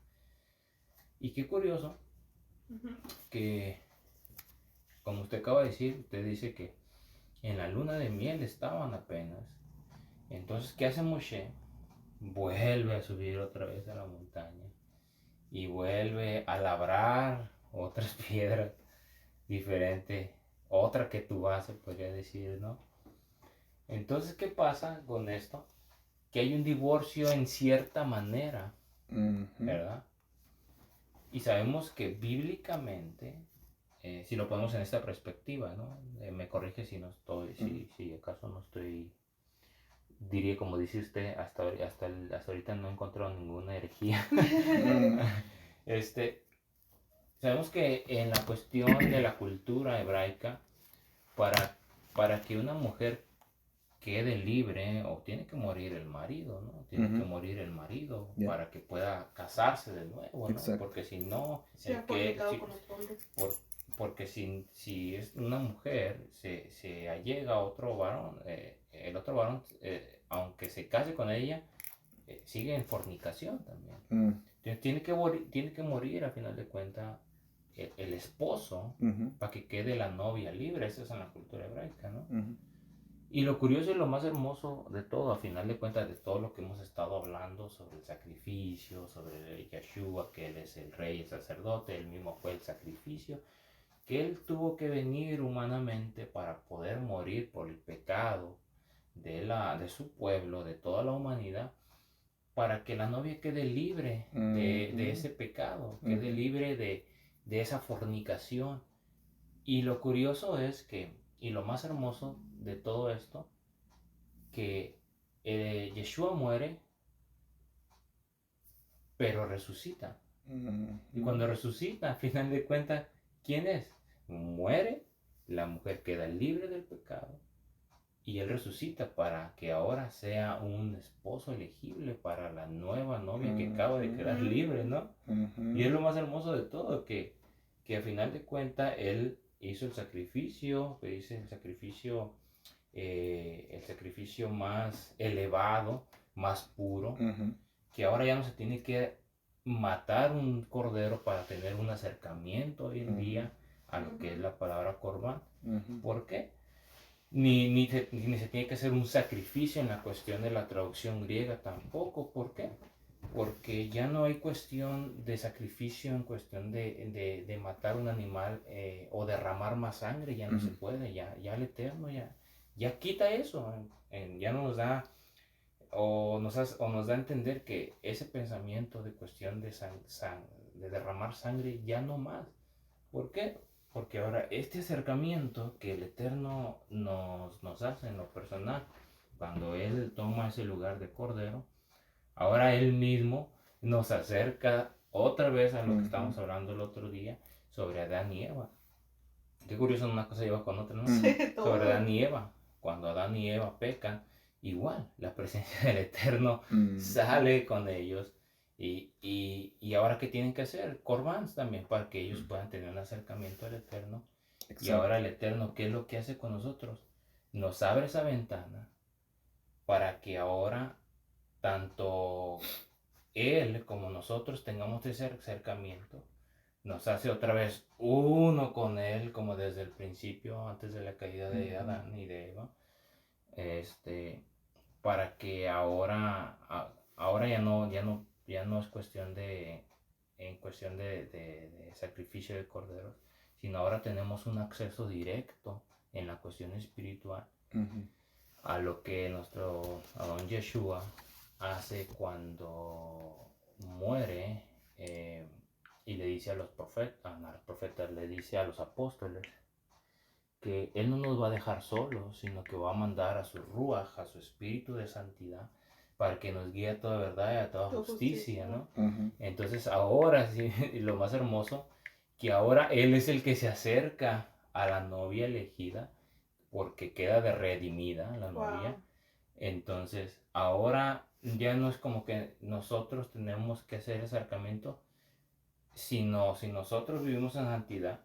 Y qué curioso que, como usted acaba de decir, usted dice que en la luna de miel estaban apenas. Entonces, ¿qué hace Moshe? Vuelve a subir otra vez a la montaña y vuelve a labrar otras piedras diferentes, otra que tu base, podría decir, ¿no? Entonces, ¿qué pasa con esto? Que hay un divorcio en cierta manera, ¿verdad? Y sabemos que bíblicamente, si lo ponemos en esta perspectiva, ¿no? Me corrige si no estoy, si acaso no estoy, diría como dice usted, hasta ahorita no he encontrado ninguna herejía. Sabemos que en la cuestión de la cultura hebraica, para, para que una mujer quede libre, o tiene que morir el marido, ¿no? Tiene que morir el marido para que pueda casarse de nuevo, ¿no? Exacto. Porque si no, Se ha fornicado con otro hombre. porque si es una mujer, se allega a otro varón, el otro varón, aunque se case con ella, sigue en fornicación también. Entonces tiene que morir a final de cuentas el esposo para que quede la novia libre. Eso es en la cultura hebraica, ¿no? Y lo curioso y lo más hermoso de todo, a final de cuentas, de todo lo que hemos estado hablando sobre el sacrificio, sobre Yeshua, que él es el rey, el sacerdote, él mismo fue el sacrificio, que él tuvo que venir humanamente para poder morir por el pecado de su pueblo, de toda la humanidad, para que la novia quede libre de ese pecado, quede libre de esa fornicación. Y lo curioso es que, y lo más hermoso de todo esto, que Yeshua muere, pero resucita. Y cuando resucita, a final de cuentas, ¿quién es? Muere, la mujer queda libre del pecado y él resucita para que ahora sea un esposo elegible para la nueva novia que acaba de quedar libre, ¿no? Y es lo más hermoso de todo, que a final de cuentas él hizo el sacrificio, que dice el sacrificio más elevado, más puro, que ahora ya no se tiene que matar un cordero para tener un acercamiento hoy en día a lo que es la palabra corbán. ¿Por qué? Ni se tiene que hacer un sacrificio en la cuestión de la traducción griega tampoco. ¿Por qué? Porque ya no hay cuestión de sacrificio en cuestión de matar un animal o derramar más sangre, ya no se puede, ya el Eterno ya quita eso, ya nos da o nos da a entender que ese pensamiento de cuestión de derramar sangre ya no más. ¿Por qué? Porque ahora este acercamiento que el Eterno nos hace en lo personal, cuando Él toma ese lugar de Cordero, ahora Él mismo nos acerca otra vez a lo que estábamos hablando el otro día sobre Adán y Eva. Qué curioso, una cosa lleva con otra, ¿no? Sí, Sobre Adán y Eva. Cuando Adán y Eva pecan, igual la presencia del Eterno sale con ellos. Y ahora, ¿qué tienen que hacer? Corbans también, para que ellos puedan tener un acercamiento al Eterno. Exacto. Y ahora el Eterno, ¿qué es lo que hace con nosotros? Nos abre esa ventana para que ahora tanto Él como nosotros tengamos ese acercamiento. Nos hace otra vez uno con Él, como desde el principio, antes de la caída de Adán y de Eva. Para que ahora ya no es cuestión en cuestión de sacrificio de corderos, sino ahora tenemos un acceso directo en la cuestión espiritual a lo que nuestro Adón Yeshua hace cuando muere, y le dice a los profetas, le dice a los apóstoles que Él no nos va a dejar solos, sino que va a mandar a su Ruach, a su Espíritu de Santidad, para que nos guíe a toda verdad y a toda justicia, ¿no? Entonces ahora sí, lo más hermoso, que ahora Él es el que se acerca a la novia elegida, porque queda de redimida la novia. Wow. Entonces ahora ya no es como que nosotros tenemos que hacer el acercamiento, sino si nosotros vivimos en santidad,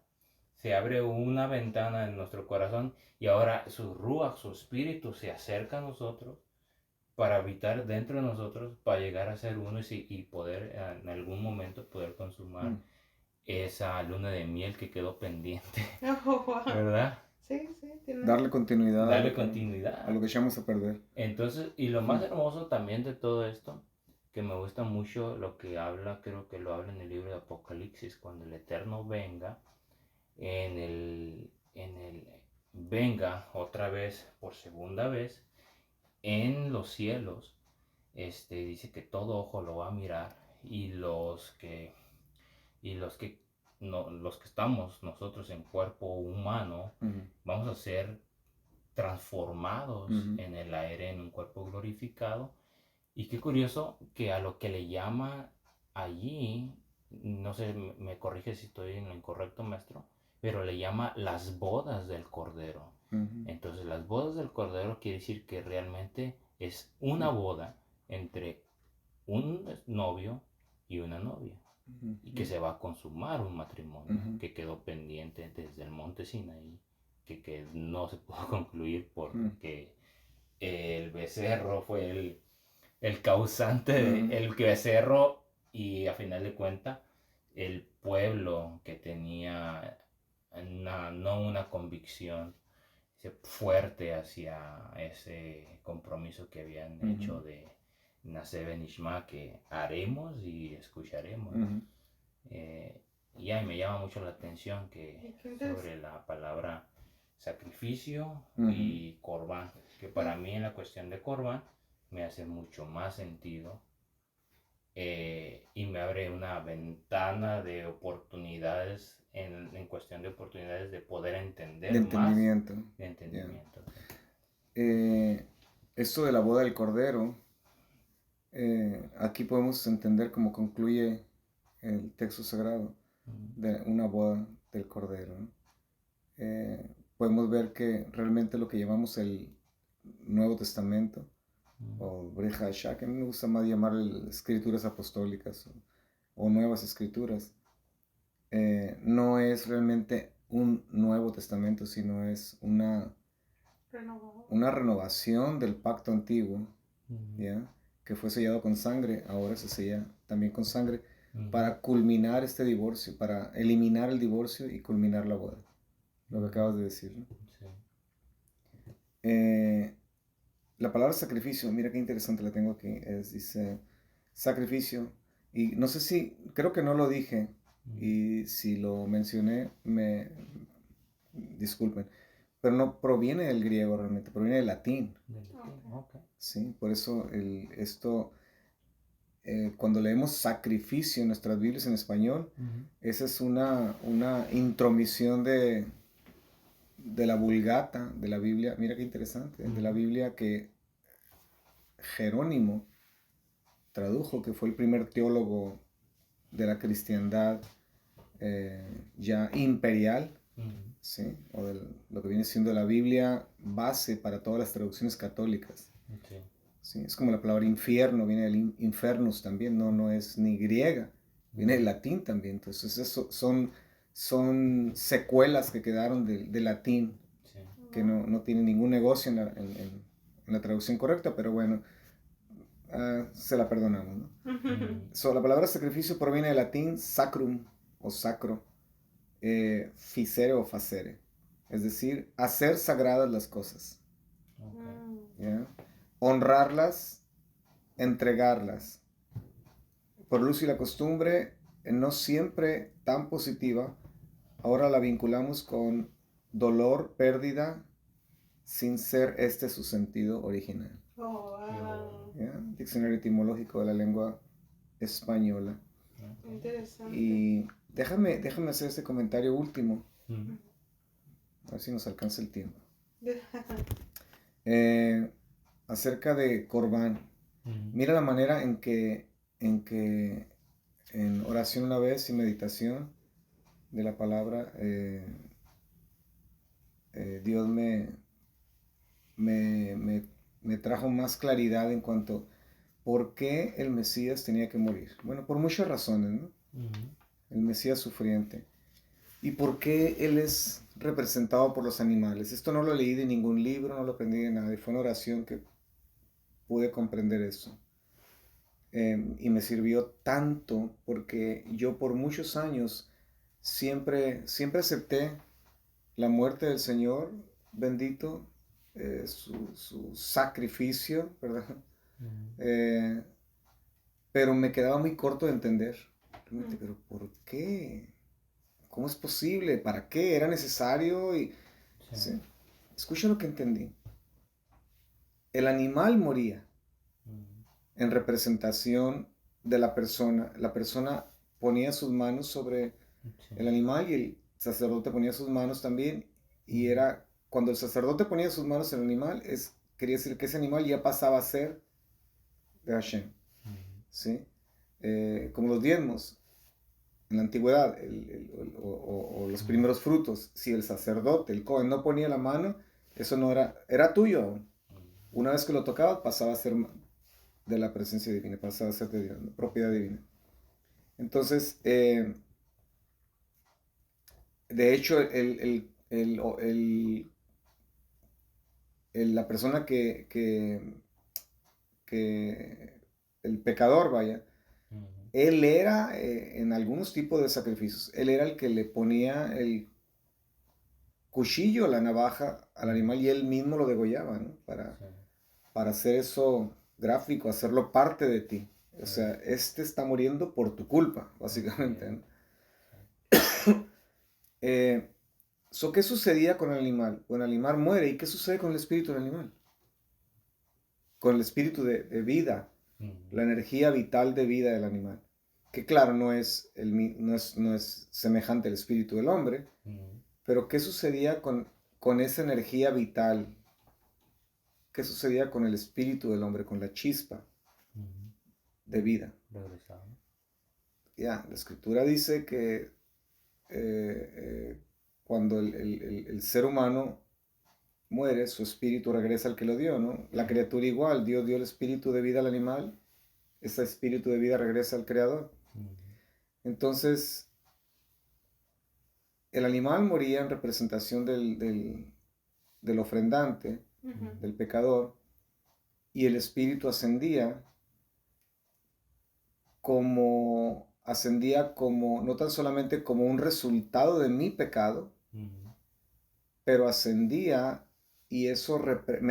se abre una ventana en nuestro corazón y ahora su Ruach, su espíritu, se acerca a nosotros para habitar dentro de nosotros, para llegar a ser uno y poder en algún momento poder consumar esa luna de miel que quedó pendiente, Oh, wow. ¿verdad? Sí, tiene... Darle continuidad. Darle continuidad. A lo que echamos a perder. Entonces, y lo más hermoso también de todo esto, que me gusta mucho lo que habla, creo que lo habla en el libro de Apocalipsis, cuando el Eterno venga, venga otra vez, por segunda vez, en los cielos, dice que todo ojo lo va a mirar y los que estamos nosotros en cuerpo humano, vamos a ser transformados en el aire, en un cuerpo glorificado. Y qué curioso que a lo que le llama allí, no sé, me corrige si estoy en lo incorrecto, maestro, pero le llama las bodas del Cordero. Entonces las bodas del Cordero quiere decir que realmente es una boda entre un novio y una novia, y que se va a consumar un matrimonio que quedó pendiente desde el monte Sinaí, que no se pudo concluir porque el becerro fue el causante, el becerro, y a final de cuentas el pueblo que tenía no una convicción fuerte hacia ese compromiso que habían hecho de Nacer Benishma, que haremos y escucharemos. Y ahí me llama mucho la atención que sobre la palabra sacrificio y corbán, que para mí en la cuestión de corbán me hace mucho más sentido, y me abre una ventana de oportunidades en cuestión de oportunidades de poder entender de entendimiento. Más de entendimiento. Esto de la boda del Cordero, aquí podemos entender cómo concluye el texto sagrado de una boda del Cordero, ¿no? Podemos ver que realmente lo que llamamos el Nuevo Testamento o Brit Hadashah, que a mí me gusta más llamar escrituras apostólicas o nuevas escrituras, no es realmente un Nuevo Testamento, sino es una renovación del pacto antiguo, ¿ya? Que fue sellado con sangre, ahora se sella también con sangre, para culminar este divorcio, para eliminar el divorcio y culminar la boda. Lo que acabas de decir, ¿no? Sí. La palabra sacrificio, mira qué interesante la tengo aquí, dice sacrificio, y no sé si, creo que no lo dije, y si lo mencioné, disculpen, pero no proviene del griego realmente, proviene del latín. Okay. Sí, por eso cuando leemos sacrificio en nuestras Biblias en español, esa es una intromisión de la Vulgata, de la Biblia, mira qué interesante, de la Biblia que Jerónimo tradujo, que fue el primer teólogo de la cristiandad ya imperial, ¿sí? O de lo que viene siendo la Biblia base para todas las traducciones católicas. ¿Sí? Es como la palabra infierno, viene del infernus también, no es ni griega, viene del latín también. Entonces eso son secuelas que quedaron del latín, que no tienen ningún negocio en la traducción correcta, pero bueno, se la perdonamos, ¿no? La palabra sacrificio proviene del latín sacrum o sacro, ficere o facere, es decir, hacer sagradas las cosas. ¿Ya? Honrarlas, entregarlas. Por el uso y la costumbre, no siempre tan positiva, ahora la vinculamos con dolor, pérdida, sin ser este su sentido original. Oh, wow. ¿Ya? Diccionario etimológico de la lengua española. Interesante. Y déjame hacer este comentario último, Ujú. a ver si nos alcanza el tiempo. Acerca de Corbán. Ujú. Mira la manera en que en oración una vez y meditación de la palabra, Dios me trajo más claridad en cuanto por qué el Mesías tenía que morir. Bueno, por muchas razones, ¿no? Ujú. El Mesías sufriente. ¿Y por qué Él es representado por los animales? Esto no lo leí de ningún libro, no lo aprendí de nadie. Fue una oración que pude comprender eso. Y me sirvió tanto porque yo por muchos años siempre acepté la muerte del Señor, bendito, su sacrificio, ¿verdad? Ujú. Pero me quedaba muy corto de entender. Realmente, pero ¿por qué? ¿Cómo es posible? ¿Para qué? ¿Era necesario? Y, Sí. ¿sí? Escucha lo que entendí. El animal moría Ujú. en representación de la persona. La persona ponía sus manos sobre Sí. el animal y el sacerdote ponía sus manos también. Y Ujú. era, cuando el sacerdote ponía sus manos en el animal, quería decir que ese animal ya pasaba a ser de Hashem. Ujú. ¿Sí? Como los diezmos en la antigüedad, o los primeros frutos. Si el sacerdote, el Cohen, no ponía la mano, eso no era tuyo aún. Una vez que lo tocaba, pasaba a ser de la presencia divina, pasaba a ser de Dios, ¿no? Propiedad divina. Entonces, de hecho, la persona que el pecador, vaya, Ujú. él era, en algunos tipos de sacrificios, él era el que le ponía el cuchillo, la navaja al animal y él mismo lo degollaba, ¿no? Sí. Para hacer eso gráfico, hacerlo parte de ti. O sea, este está muriendo por tu culpa, básicamente, ¿no? ¿Qué sucedía con el animal? Bueno, el animal muere. ¿Y qué sucede con el espíritu del animal? Con el espíritu de vida, Ujú. la energía vital de vida del animal. Que claro, no es semejante al espíritu del hombre, Ujú. pero ¿qué sucedía con esa energía vital? ¿Qué sucedía con el espíritu del hombre, con la chispa Ujú. de vida? Regresaba. Ya, la escritura dice que cuando el ser humano muere, su espíritu regresa al que lo dio, ¿no? La criatura igual, Dios dio el espíritu de vida al animal, ese espíritu de vida regresa al creador. Ujú. Entonces, el animal moría en representación del ofrendante, Ujú. del pecador, y el espíritu ascendía como, no tan solamente como un resultado de mi pecado, Ujú. pero ascendía y eso Embajador.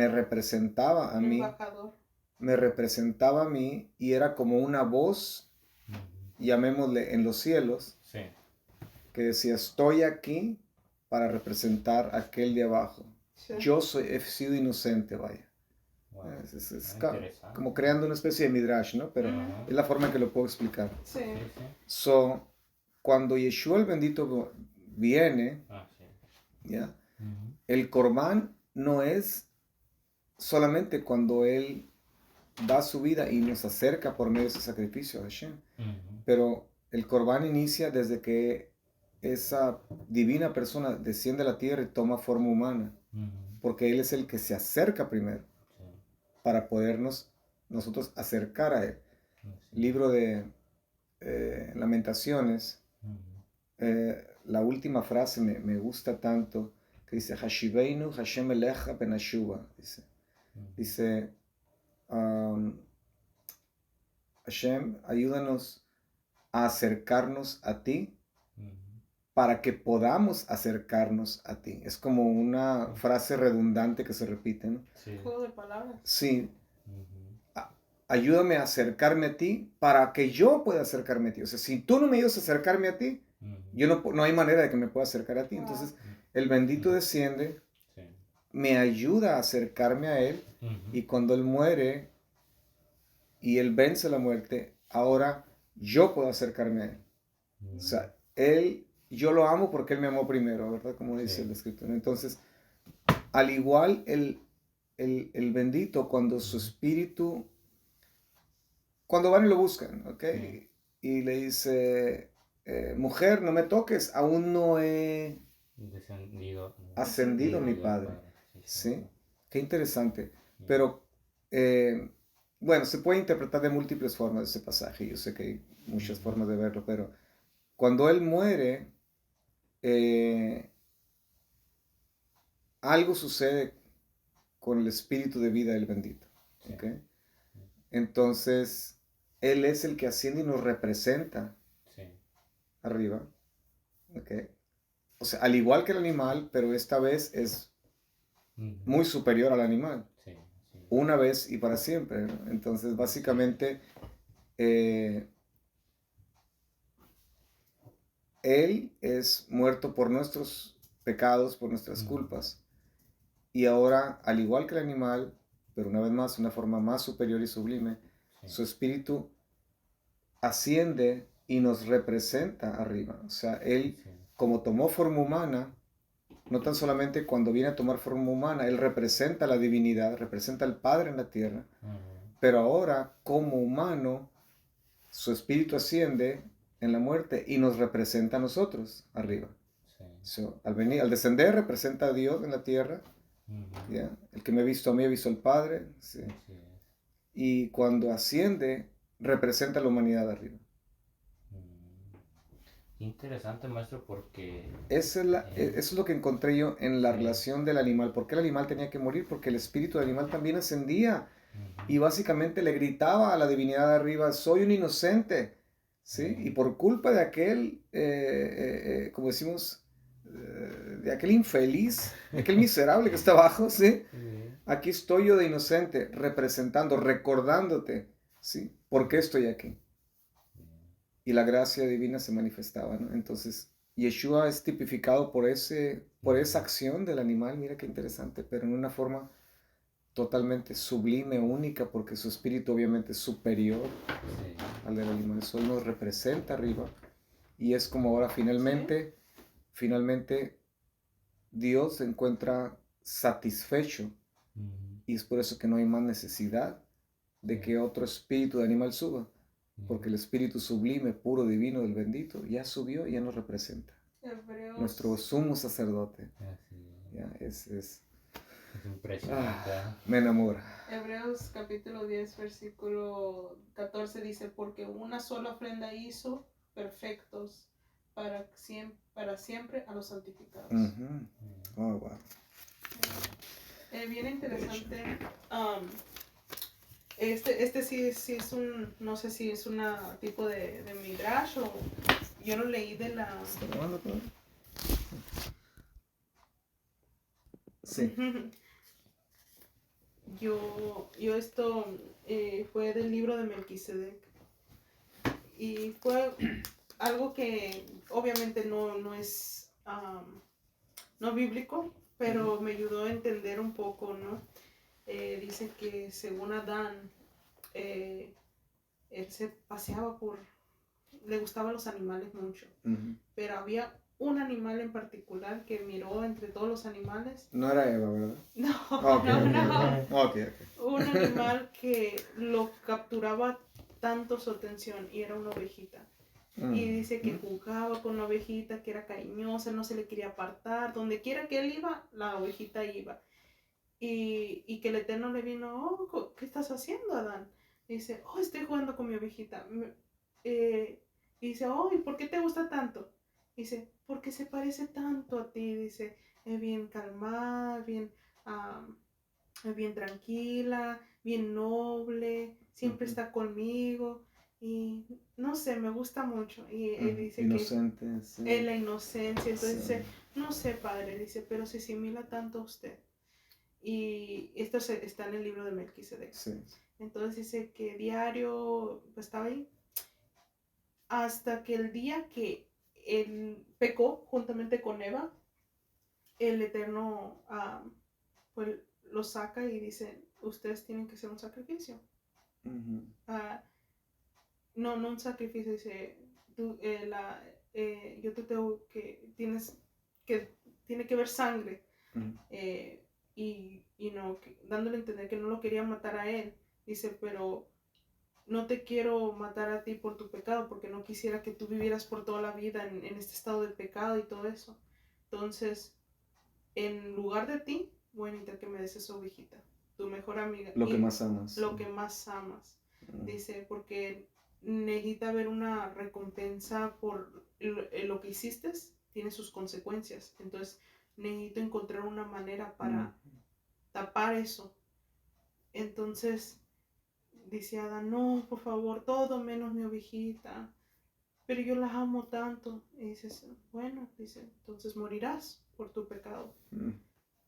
me representaba a mí y era como una voz, Ujú. llamémosle en los cielos, Sí. que decía, estoy aquí para representar a aquel de abajo. Sí. He sido inocente, vaya. Wow. Interesante. Como creando una especie de midrash, ¿no? Pero Ajá. es la forma en que lo puedo explicar. Sí. Sí, sí. Cuando Yeshua el bendito viene, Ah, sí. ¿ya? Ujú. El Corbán no es solamente cuando Él da su vida y nos acerca por medio de ese sacrificio a Hashem, Ujú. pero el Corbán inicia desde que esa divina persona desciende a la tierra y toma forma humana, Ujú. porque Él es el que se acerca primero Sí. para podernos nosotros acercar a Él. Así. Libro de Lamentaciones, Ujú. la última frase me gusta tanto, que dice, Hashiveinu Hashem Elecha Benashuva, Ujú. dice Hashem, ayúdanos a acercarnos a ti Ujú. para que podamos acercarnos a ti. Es como una frase redundante que se repite, ¿no? Sí. Juego de palabras. Sí, Ujú. ayúdame a acercarme a ti para que yo pueda acercarme a ti. O sea, si tú no me ayudas a acercarme a ti, yo no hay manera de que me pueda acercar a ti. Entonces, el bendito desciende, Sí. me ayuda a acercarme a Él, y cuando Él muere y Él vence la muerte, ahora yo puedo acercarme a Él. O sea, yo lo amo porque Él me amó primero, ¿verdad? Como dice la Escritura. Entonces, al igual el bendito, cuando su espíritu, cuando van y lo buscan, ¿ok? Y le dice, mujer, no me toques, aún no he ascendido mi Padre. ¿Sí? Qué interesante. Pero, bueno, se puede interpretar de múltiples formas ese pasaje. Yo sé que hay muchas formas de verlo, pero cuando Él muere, algo sucede con el espíritu de vida del bendito. ¿Okay? Entonces, Él es el que asciende y nos representa arriba. ¿Okay? O sea, al igual que el animal, pero esta vez es muy superior al animal. Una vez y para siempre, ¿no? Entonces, básicamente, Él es muerto por nuestros pecados, por nuestras culpas. Y ahora, al igual que el animal, pero una vez más, una forma más superior y sublime, su espíritu asciende y nos representa arriba. O sea, Él, como tomó forma humana, no tan solamente cuando viene a tomar forma humana, Él representa la divinidad, representa al Padre en la tierra, pero ahora, como humano, su espíritu asciende en la muerte y nos representa a nosotros arriba. So, al descender representa a Dios en la tierra. ¿Ya? El que me ha visto a mí ha visto al Padre. ¿Sí? Y cuando asciende representa a la humanidad arriba. Interesante, maestro, porque Eso es lo que encontré yo en la relación del animal. ¿Por qué el animal tenía que morir? Porque el espíritu del animal también ascendía y básicamente le gritaba a la divinidad de arriba, soy un inocente. ¿Sí? Y por culpa de aquel, como decimos, de aquel infeliz, de aquel miserable que está abajo, ¿sí? Aquí estoy yo de inocente, representando, recordándote, ¿sí? ¿Por qué estoy aquí? Y la gracia divina se manifestaba, ¿no? Entonces, Yeshua es tipificado por esa acción del animal, mira qué interesante, pero en una forma totalmente sublime, única, porque su espíritu obviamente es superior al del animal. Eso nos representa arriba. Y es como ahora finalmente Dios se encuentra satisfecho. Y es por eso que no hay más necesidad de que otro espíritu de animal suba. Porque el espíritu sublime, puro, divino del bendito ya subió y ya nos representa. Nuestro sumo sacerdote. Ya, es impresionante. me enamora. Hebreos capítulo 10, versículo 14 dice, porque una sola ofrenda hizo perfectos para siempre a los santificados. Oh, wow. Bien interesante. Este sí es un, no sé si es una tipo de midrash o yo lo leí de la... ¿Está grabando todo? Sí. Yo esto fue del libro de Melquisedec y fue algo que obviamente no es no bíblico, pero me ayudó a entender un poco, ¿no? Dice que según Adán, él se paseaba le gustaban los animales mucho, pero había un animal en particular que miró entre todos los animales. No era Eva, ¿verdad? No, no. Okay. Un animal que lo capturaba tanto su atención y era una ovejita. Y dice que jugaba con la ovejita, que era cariñosa, no se le quería apartar. Donde quiera que él iba, la ovejita iba. Y que el Eterno le vino, oh, ¿qué estás haciendo, Adán? Y dice, oh, estoy jugando con mi ovejita. Y dice, oh, ¿y por qué te gusta tanto? Y dice, porque se parece tanto a ti. Dice, es bien calmada, bien tranquila, bien noble, siempre está conmigo. Y no sé, me gusta mucho. Y él dice inocente, que sí. es la inocencia. Entonces dice, no sé, padre, dice, pero se asimila tanto a usted. Y esto está en el libro de Melquisedec. Sí. Entonces dice que diario pues, estaba ahí. Hasta que el día que él pecó juntamente con Eva, el Eterno pues lo saca y dice, ustedes tienen que hacer un sacrificio. Ujú. No un sacrificio, dice, tú, yo te tengo tiene que haber sangre. Ujú. Y no, dándole a entender que no lo quería matar a él. Dice, pero no te quiero matar a ti por tu pecado, porque no quisiera que tú vivieras por toda la vida en este estado del pecado y todo eso. Entonces, en lugar de ti, voy a necesitar que me des esa ovejita, tu mejor amiga. Lo que y más amas. Lo que más amas. Ujú. Dice, porque necesita haber una recompensa por lo que hiciste, tiene sus consecuencias. Entonces, necesito encontrar una manera para tapar eso. Entonces, dice Adán, no, por favor, todo menos mi ovejita. Pero yo las amo tanto. Y dices, bueno, dice, entonces morirás por tu pecado. Ujú.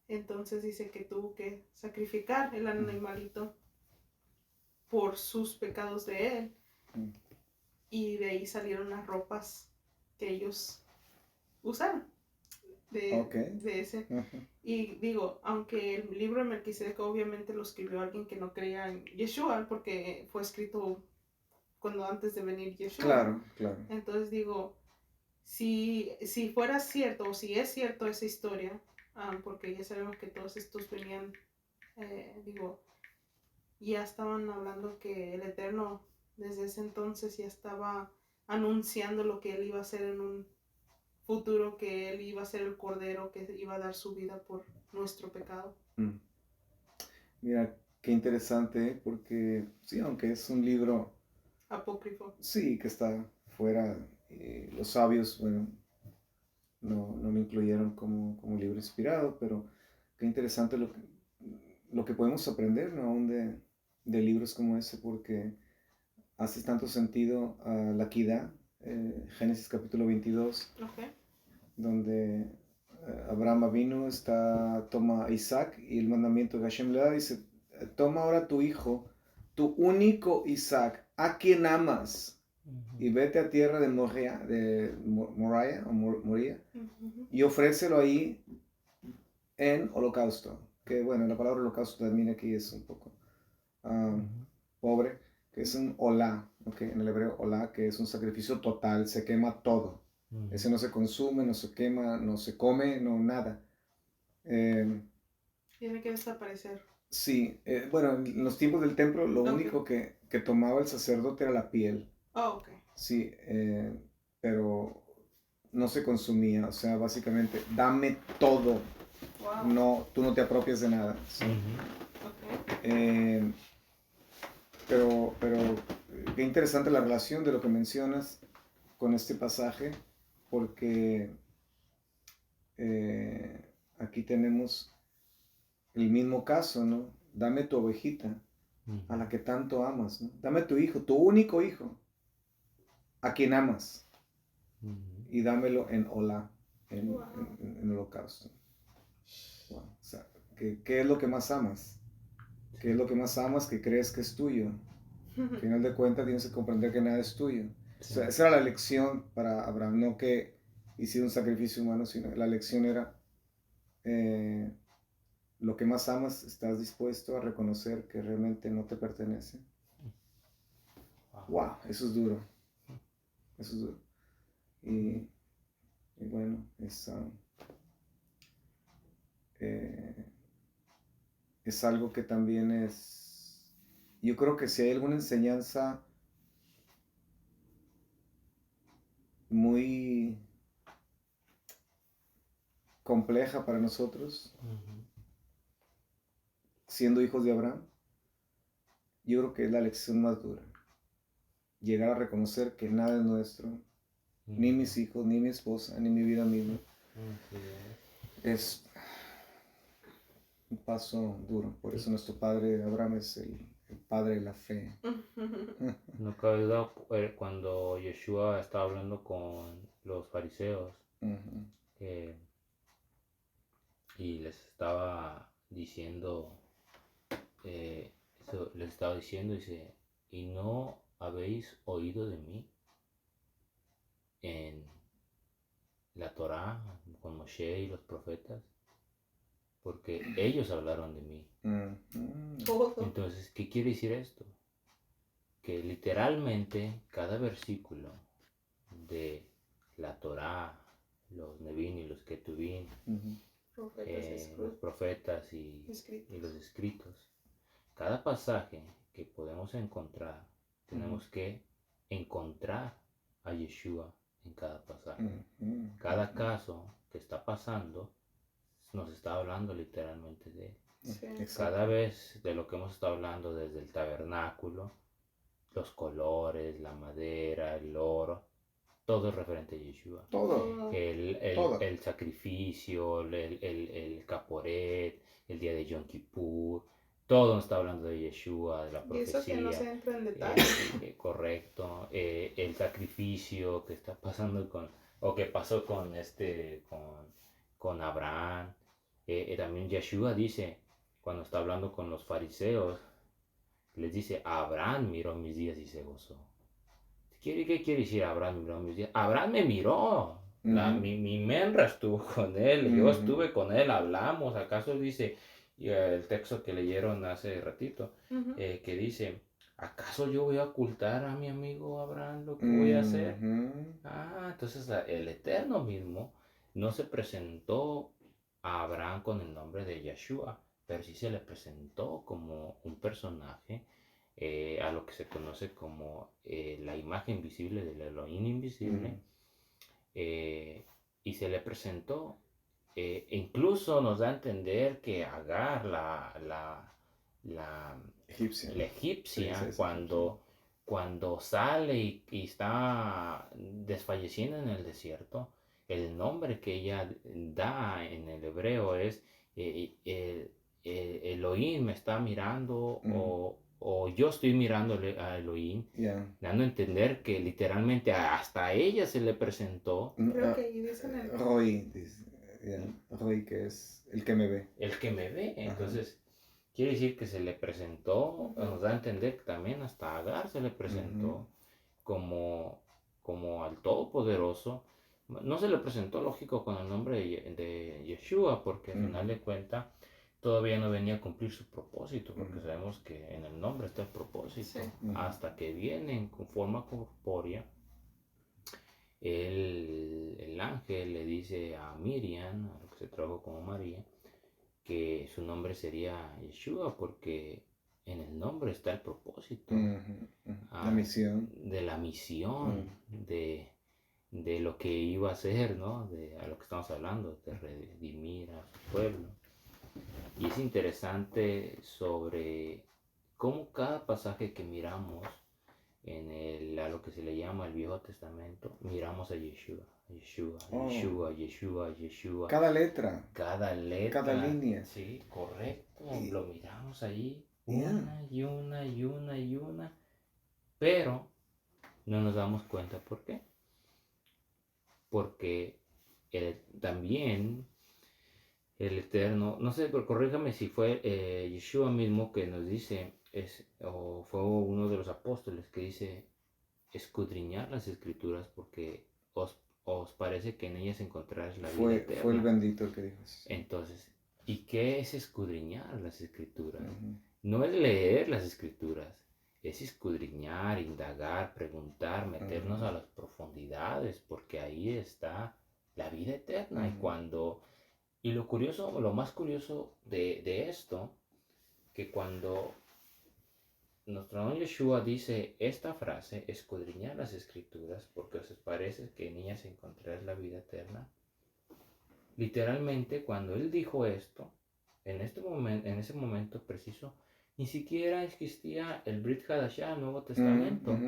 Entonces dice que tuvo que sacrificar el animalito por sus pecados de él. Ujú. Y de ahí salieron las ropas que ellos usaron Ok. de ese. Ujú. Y digo, aunque el libro de Melquisedec obviamente lo escribió alguien que no creía en Yeshua, porque fue escrito cuando antes de venir Yeshua. Claro, claro. Entonces digo, si fuera cierto, o si es cierto esa historia, porque ya sabemos que todos estos venían, digo, ya estaban hablando que el Eterno desde ese entonces ya estaba anunciando lo que él iba a hacer en un futuro, que él iba a ser el Cordero que iba a dar su vida por nuestro pecado. Mm. Mira, qué interesante, porque sí, aunque es un libro, Apócrifo. sí, que está fuera, los sabios, bueno, no lo incluyeron como libro inspirado, pero qué interesante lo que podemos aprender, ¿no? Aún de libros como ese, porque hace tanto sentido a la equidad, Génesis capítulo 22, Okay. donde Abraham vino, toma a Isaac y el mandamiento que Hashem le da dice, toma ahora tu hijo, tu único Isaac, a quien amas, y vete a tierra de Moriah, y ofrécelo ahí en holocausto. Que bueno, la palabra holocausto también aquí es un poco pobre, que es un olá, ¿okay? En el hebreo olá, que es un sacrificio total, se quema todo. Ese no se consume, no se quema, no se come, no nada. Tiene que desaparecer. Sí, bueno, en los tiempos del templo lo Okay. único que tomaba el sacerdote era la piel. Oh, ok. Sí, pero no se consumía, o sea, básicamente, dame todo. Wow. No, tú no te apropias de nada. ¿Sí? Okay. Pero qué interesante la relación de lo que mencionas con este pasaje, porque aquí tenemos el mismo caso, ¿no? Dame tu ovejita, a la que tanto amas, ¿no? Dame tu hijo, tu único hijo, a quien amas, y dámelo en olá, en holocausto. Wow. O sea, ¿qué es lo que más amas? ¿Qué es lo que más amas que crees que es tuyo? Al final de cuentas tienes que comprender que nada es tuyo. Sí. O sea, esa era la lección para Abraham, no que hiciera un sacrificio humano, sino la lección era lo que más amas, estás dispuesto a reconocer que realmente no te pertenece. Wow, eso es duro. Eso es duro. Y bueno, es algo que también es, yo creo que si hay alguna enseñanza muy compleja para nosotros, siendo hijos de Abraham, yo creo que es la lección más dura. Llegar a reconocer que nada es nuestro, ni mis hijos, ni mi esposa, ni mi vida misma. Es un paso duro. Por eso nuestro padre Abraham es el padre de la fe. No cabe duda, cuando Yeshua estaba hablando con los fariseos y les estaba diciendo les estaba diciendo, dice, y no habéis oído de mí en la Torá, con Moshe y los profetas, porque ellos hablaron de mí. Todo. Entonces, ¿qué quiere decir esto? Que literalmente cada versículo de la Torá, los Nevin y los Ketuvim, Profetas los profetas y los escritos, cada pasaje que podemos encontrar, tenemos que encontrar a Yeshua en cada pasaje. Cada caso que está pasando nos está hablando literalmente de él. Sí. Cada vez de lo que hemos estado hablando desde el tabernáculo, los colores, la madera, el oro, todo es referente a Yeshua. Todo. El sacrificio, el caporet, el día de Yom Kippur, todo nos está hablando de Yeshua, de la Y profecía. eso que no se entra en detalle. Correcto. El sacrificio que está pasando o que pasó con Abraham. También Yeshua dice, cuando está hablando con los fariseos, les dice, Abraham miró mis días y se gozó. ¿Qué quiere decir Abraham miró mis días? Abraham me miró. Mi menra estuvo con él, yo estuve con él, hablamos. ¿Acaso dice el texto que leyeron hace ratito, que dice, ¿acaso yo voy a ocultar a mi amigo Abraham lo que voy a hacer? Entonces el Eterno mismo no se presentó a Abraham con el nombre de Yeshua, pero sí se le presentó como un personaje a lo que se conoce como la imagen visible del Elohim invisible, y se le presentó, incluso nos da a entender que Agar, la egipcia, cuando sale y está desfalleciendo en el desierto, el nombre que ella da en el hebreo es Elohim me está mirando, o yo estoy mirando a Elohim, dando a entender que literalmente hasta a ella se le presentó. Creo que ahí dicen el... Roy, Roy, que es el que me ve. El que me ve. Entonces, quiere decir que se le presentó, nos da a entender que también hasta Agar se le presentó como al Todopoderoso. No se le presentó, lógico, con el nombre de Yeshua, porque al final de cuentas todavía no venía a cumplir su propósito, porque sabemos que en el nombre está el propósito. Hasta que viene con forma corpórea, el ángel le dice a Miriam, a lo que se tradujo como María, que su nombre sería Yeshua, porque en el nombre está el propósito. La misión. De la misión, de lo que iba a hacer, ¿no? A lo que estamos hablando, de redimir a su pueblo. Y es interesante sobre cómo cada pasaje que miramos a lo que se le llama el Viejo Testamento, miramos a Yeshua. Yeshua. Cada letra. Cada línea. Sí, correcto. Lo miramos allí una y una. Pero no nos damos cuenta por qué. Porque también el Eterno, no sé, pero corríjame si fue Yeshua mismo que nos dice, o fue uno de los apóstoles que dice, escudriñar las escrituras porque os parece que en ellas encontrarás la vida eterna. Fue el bendito que dijo eso. Entonces, ¿y qué es escudriñar las escrituras? No es leer las escrituras, es escudriñar, indagar, preguntar, meternos a las profundidades, porque ahí está la vida eterna. Y lo más curioso de esto, que cuando nuestro Señor Yeshua dice esta frase, escudriñar las escrituras, porque os parece que en ellas encontrarás la vida eterna. Literalmente, cuando él dijo esto, en ese momento preciso, ni siquiera existía el Brit Hadashah, el Nuevo Testamento.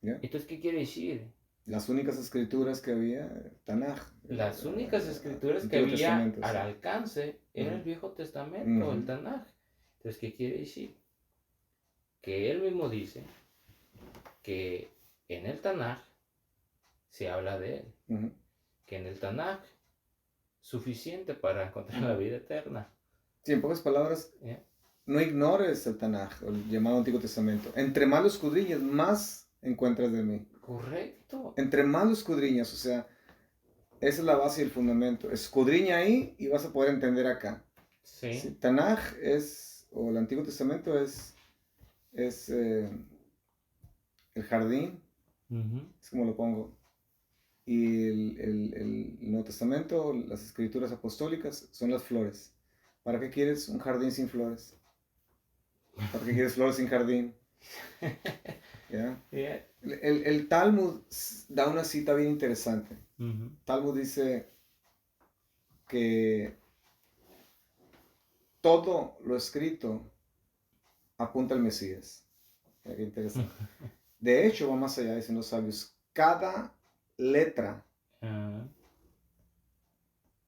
Entonces, ¿qué quiere decir? Las únicas escrituras que había, Tanaj. Las únicas escrituras que había al alcance era el Viejo Testamento, el Tanaj. Entonces, ¿qué quiere decir? Que él mismo dice que en el Tanaj se habla de él. Que en el Tanaj suficiente para encontrar la vida eterna. Sí, en pocas palabras, no ignores el Tanaj, el llamado Antiguo Testamento. Entre más lo escudriñas, más encuentras de mí. Correcto. Entre más lo escudriñas, o sea, esa es la base y el fundamento. Escudriña ahí y vas a poder entender acá. Sí. Sí, Tanaj es, o el Antiguo Testamento es el jardín, es como lo pongo. Y el Nuevo Testamento, las escrituras apostólicas, son las flores. ¿Para qué quieres un jardín sin flores? ¿Para qué quieres flores sin jardín? ¿Ya? Yeah. El Talmud da una cita bien interesante. Talmud dice que todo lo escrito apunta al Mesías. Qué interesante. De hecho, va más allá, dicen los sabios. Cada letra,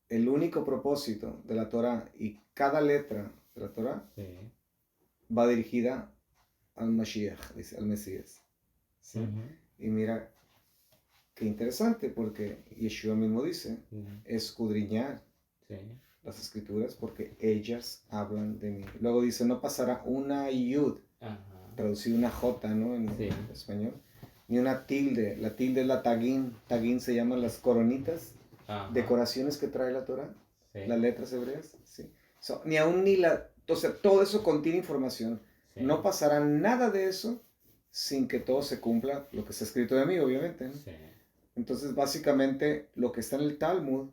el único propósito de la Torah y cada letra de la Torah Sí. va dirigida al Mashiach, dice, al Mesías. ¿Sí? Y mira, qué interesante, porque Yeshua mismo dice, escudriñar Sí. las escrituras porque ellas hablan de mí. Luego dice, no pasará una yud, traducido una j, ¿no? En español, ni una tilde. La tilde es la tagín. Tagín se llaman las coronitas, decoraciones que trae la Torah, las letras hebreas. Sí. So, ni aún ni la... Entonces, todo eso contiene información. Sí. No pasará nada de eso sin que todo se cumpla lo que está escrito de mí, obviamente, ¿no? Sí. Entonces, básicamente, lo que está en el Talmud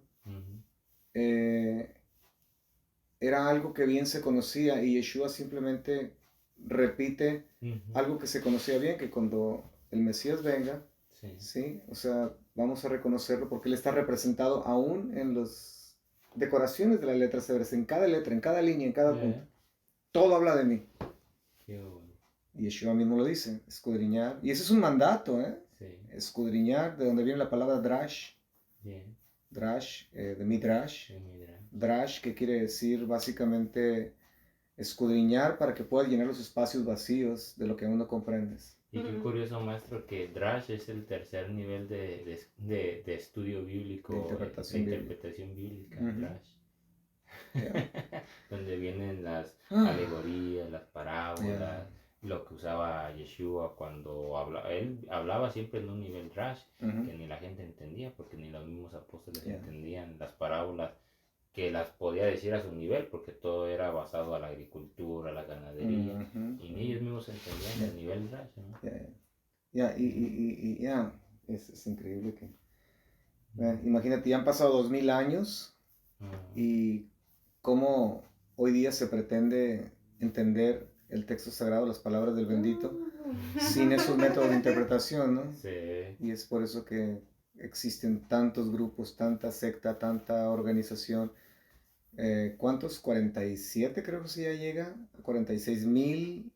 era algo que bien se conocía y Yeshua simplemente repite algo que se conocía bien, que cuando el Mesías venga, ¿sí? O sea, vamos a reconocerlo porque él está representado aún en las decoraciones de las letras hebreas, en cada letra, en cada línea, en cada punto. Todo habla de mí. Y Yeshua mismo lo dice, escudriñar. Y ese es un mandato, ¿eh? Sí. Escudriñar, de donde viene la palabra drash. Drash, de Midrash. Drash, que quiere decir básicamente escudriñar para que puedas llenar los espacios vacíos de lo que aún no comprendes. Y qué curioso, maestro, que Drash es el tercer nivel de estudio bíblico, de interpretación bíblica. Drash. Yeah. Donde vienen las alegorías, las parábolas, lo que usaba Yeshua cuando hablaba. Él hablaba siempre en un nivel Drash que ni la gente entendía, porque ni los mismos apóstoles entendían las parábolas, que las podía decir a su nivel, porque todo era basado a la agricultura, a la ganadería, y ni ellos mismos entendían el nivel Drash, ¿no? Es increíble que... imagínate, ya han pasado 2000 años y cómo hoy día se pretende entender el texto sagrado, las palabras del bendito, sin esos métodos de interpretación, ¿no? Sí. Y es por eso que existen tantos grupos, tanta secta, tanta organización. ¿Cuántos? 47 creo que sí ya llega, 46,000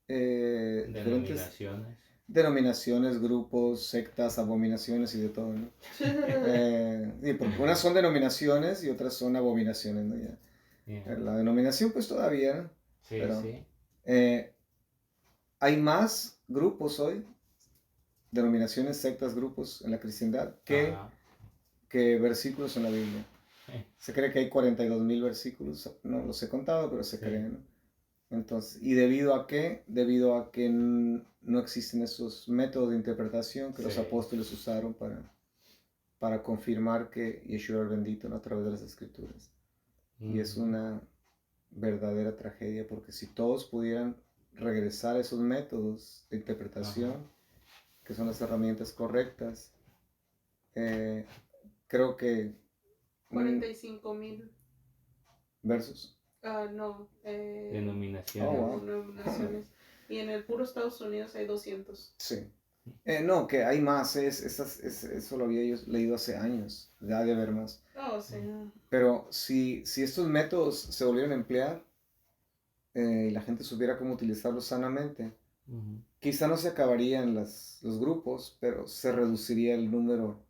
denominaciones. Denominaciones, grupos, sectas, abominaciones y de todo, ¿no? Sí, porque unas son denominaciones y otras son abominaciones, ¿no? La denominación pues todavía, ¿no? Sí, pero, sí. Hay más grupos hoy, denominaciones, sectas, grupos en la cristiandad que versículos en la Biblia. Se cree que hay 42,000 versículos, no los he contado, pero se cree, ¿no? Entonces, ¿y debido a qué? Debido a que no existen esos métodos de interpretación que los apóstoles usaron para confirmar que Yeshua era el bendito, ¿no? A través de las escrituras. Y es una verdadera tragedia, porque si todos pudieran regresar a esos métodos de interpretación, que son las herramientas correctas, creo que 45,000 versos. No. Denominaciones. Denominaciones. Y en el puro Estados Unidos hay 200. Sí. No, que hay más. Eso lo había yo leído hace años. Ya de haber más. Oh, sí. Pero si estos métodos se volvieran a emplear y la gente supiera cómo utilizarlos sanamente, quizá no se acabarían los grupos, pero se reduciría el número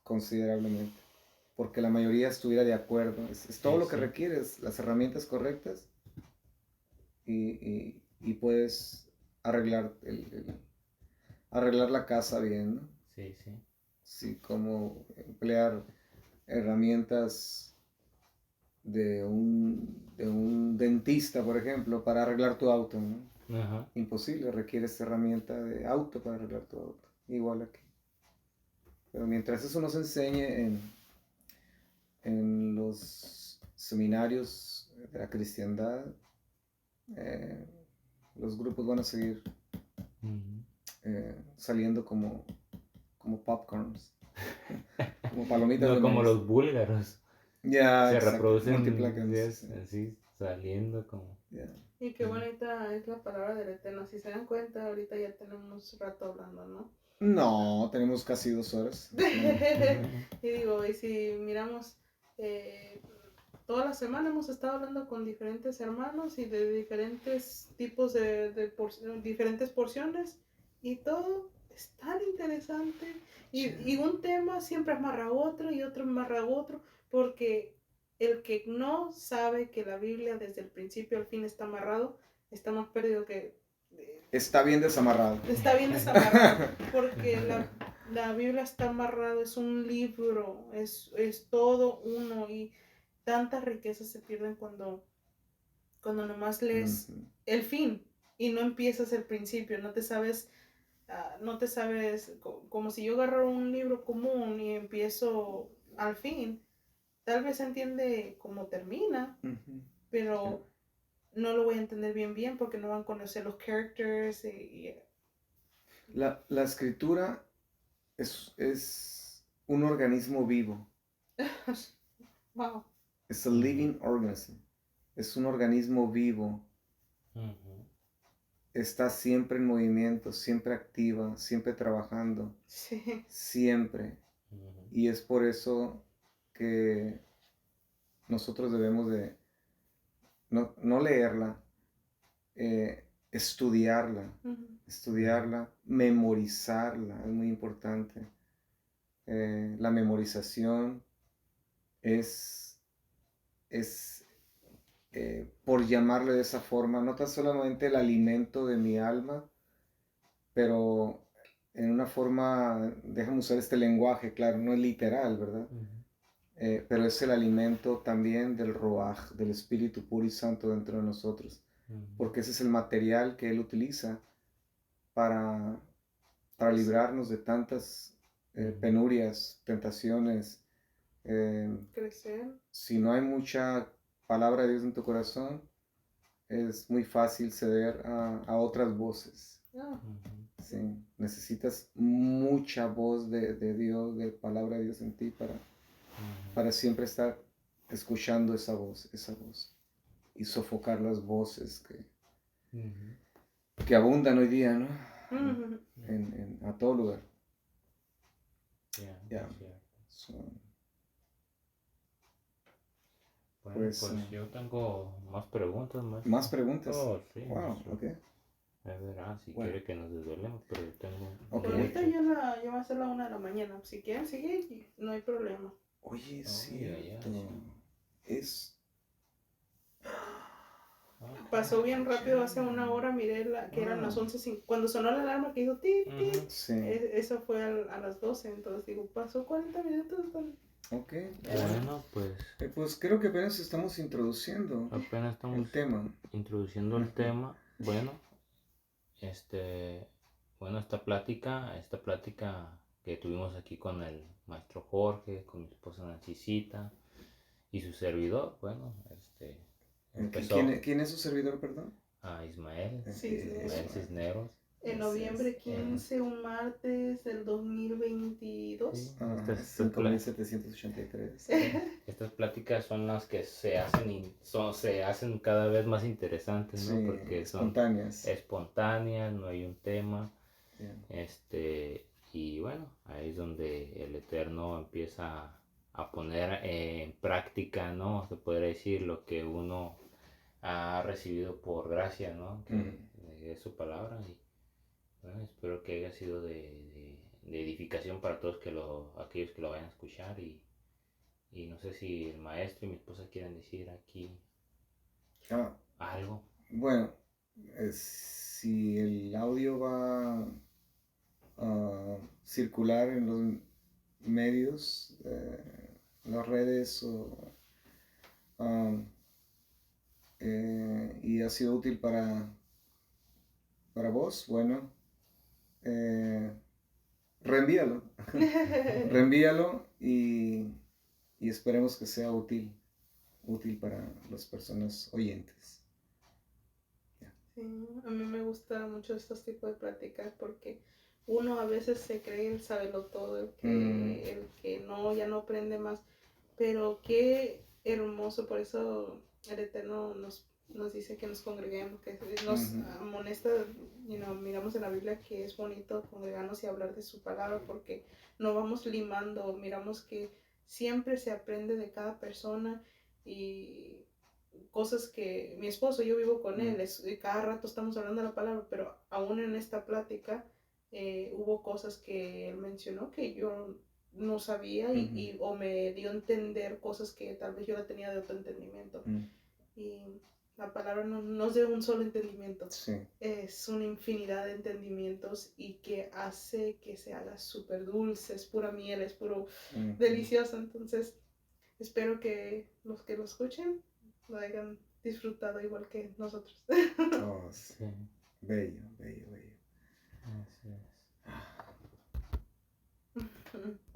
considerablemente. Porque la mayoría estuviera de acuerdo. Es todo lo que requieres, las herramientas correctas y puedes arreglar arreglar la casa bien, ¿no? Sí, sí. Sí, como emplear herramientas de un dentista, por ejemplo, para arreglar tu auto, ¿no? Ajá. Imposible, requieres herramienta de auto para arreglar tu auto. Igual aquí. Pero mientras eso nos enseñe en los seminarios de la cristiandad, los grupos van a seguir saliendo como popcorns, como palomitas No de como maíz. los búlgaros. Ya, Se exacto, reproducen multiplacans, sí. así, saliendo como... Ya. Y qué bonita es la palabra del Eterno. Si se dan cuenta, ahorita ya tenemos rato hablando, ¿no? No, tenemos casi 2 horas. Y digo, y si miramos, toda la semana hemos estado hablando con diferentes hermanos y de diferentes tipos diferentes porciones, y todo es tan interesante. Y un tema siempre amarra a otro y otro amarra a otro, porque el que no sabe que la Biblia desde el principio al fin está amarrado, está más perdido que... Está bien desamarrado. Está bien desamarrado, porque la Biblia está amarrada, es un libro, es todo uno, y tantas riquezas se pierden cuando nomás lees el fin y no empiezas el principio, no te sabes, como si yo agarro un libro común y empiezo al fin, tal vez entiende cómo termina, pero no lo voy a entender bien porque no van a conocer los characters La escritura es un organismo vivo. Wow. Es a living organism. Es un organismo vivo. Está siempre en movimiento, siempre activa, siempre trabajando. Sí. Siempre. Y es por eso que nosotros debemos de no leerla, estudiarla, memorizarla, es muy importante. La memorización es por llamarle de esa forma, no tan solamente el alimento de mi alma, pero en una forma, déjame usar este lenguaje, claro, no es literal, ¿verdad? Pero es el alimento también del Ruaj, del Espíritu puro y santo dentro de nosotros, porque ese es el material que Él utiliza para librarnos de tantas penurias, tentaciones. Crecer. Si no hay mucha palabra de Dios en tu corazón, es muy fácil ceder a otras voces. Sí, necesitas mucha voz de Dios, de palabra de Dios en ti para siempre estar escuchando esa voz y sofocar las voces que abundan hoy día, ¿no? A todo lugar. Bueno, pues yo tengo más preguntas. ¿Más preguntas? Oh, sí. Wow, ok. A ver, si quiere que nos desvelemos, pero yo tengo... Pero ahorita ya va a ser la 1 de la mañana. Si quieren seguir, no hay problema. Oye, sí. Es... Pasó bien rápido, hace 1 hora miré que eran las 11:05. Cuando sonó la alarma que hizo ti, sí. Eso fue a las 12, entonces digo, pasó 40 minutos. Ok. Bueno, pues... Pues creo que apenas estamos introduciendo el tema. Introduciendo el tema. Bueno, bueno, esta plática que tuvimos aquí con el maestro Jorge, con mi esposa Nancicita y su servidor, bueno, empezó... ¿Quién es su servidor, perdón? Ismael. Sí, Ismael Cisneros. En noviembre 15, un martes del 2022. Sí, 5783. Estas pláticas son las que se hacen cada vez más interesantes, ¿no? Sí, porque son espontáneas, no hay un tema. Y bueno, ahí es donde el Eterno empieza a poner en práctica, ¿no? Se podría decir lo que uno ha recibido por gracia, ¿no? Que es su palabra. Y bueno, espero que haya sido de edificación para todos aquellos que lo vayan a escuchar. Y no sé si el maestro y mi esposa quieren decir aquí algo. Bueno, si el audio va a circular en los medios, las redes um, y ha sido útil para vos, bueno, reenvíalo. Reenvíalo y esperemos que sea útil para las personas oyentes. Sí, a mí me gusta mucho estos tipos de pláticas porque uno a veces se cree el saberlo todo, el que no, ya no aprende más, pero qué hermoso, por eso el Eterno nos dice que nos congreguemos, que nos amonesta, miramos en la Biblia que es bonito congregarnos y hablar de su palabra porque no vamos limando, miramos que siempre se aprende de cada persona y cosas que mi esposo, yo vivo con él, cada rato estamos hablando de la palabra, pero aún en esta plática hubo cosas que él mencionó que yo no sabía o me dio a entender cosas que tal vez yo la tenía de otro entendimiento. Y la palabra no es de un solo entendimiento, Sí. es una infinidad de entendimientos y que hace que se haga súper dulce, es pura miel, es puro delicioso. Entonces, espero que lo escuchen lo hayan disfrutado igual que nosotros. Oh, sí. Bello, bello, bello. Así es.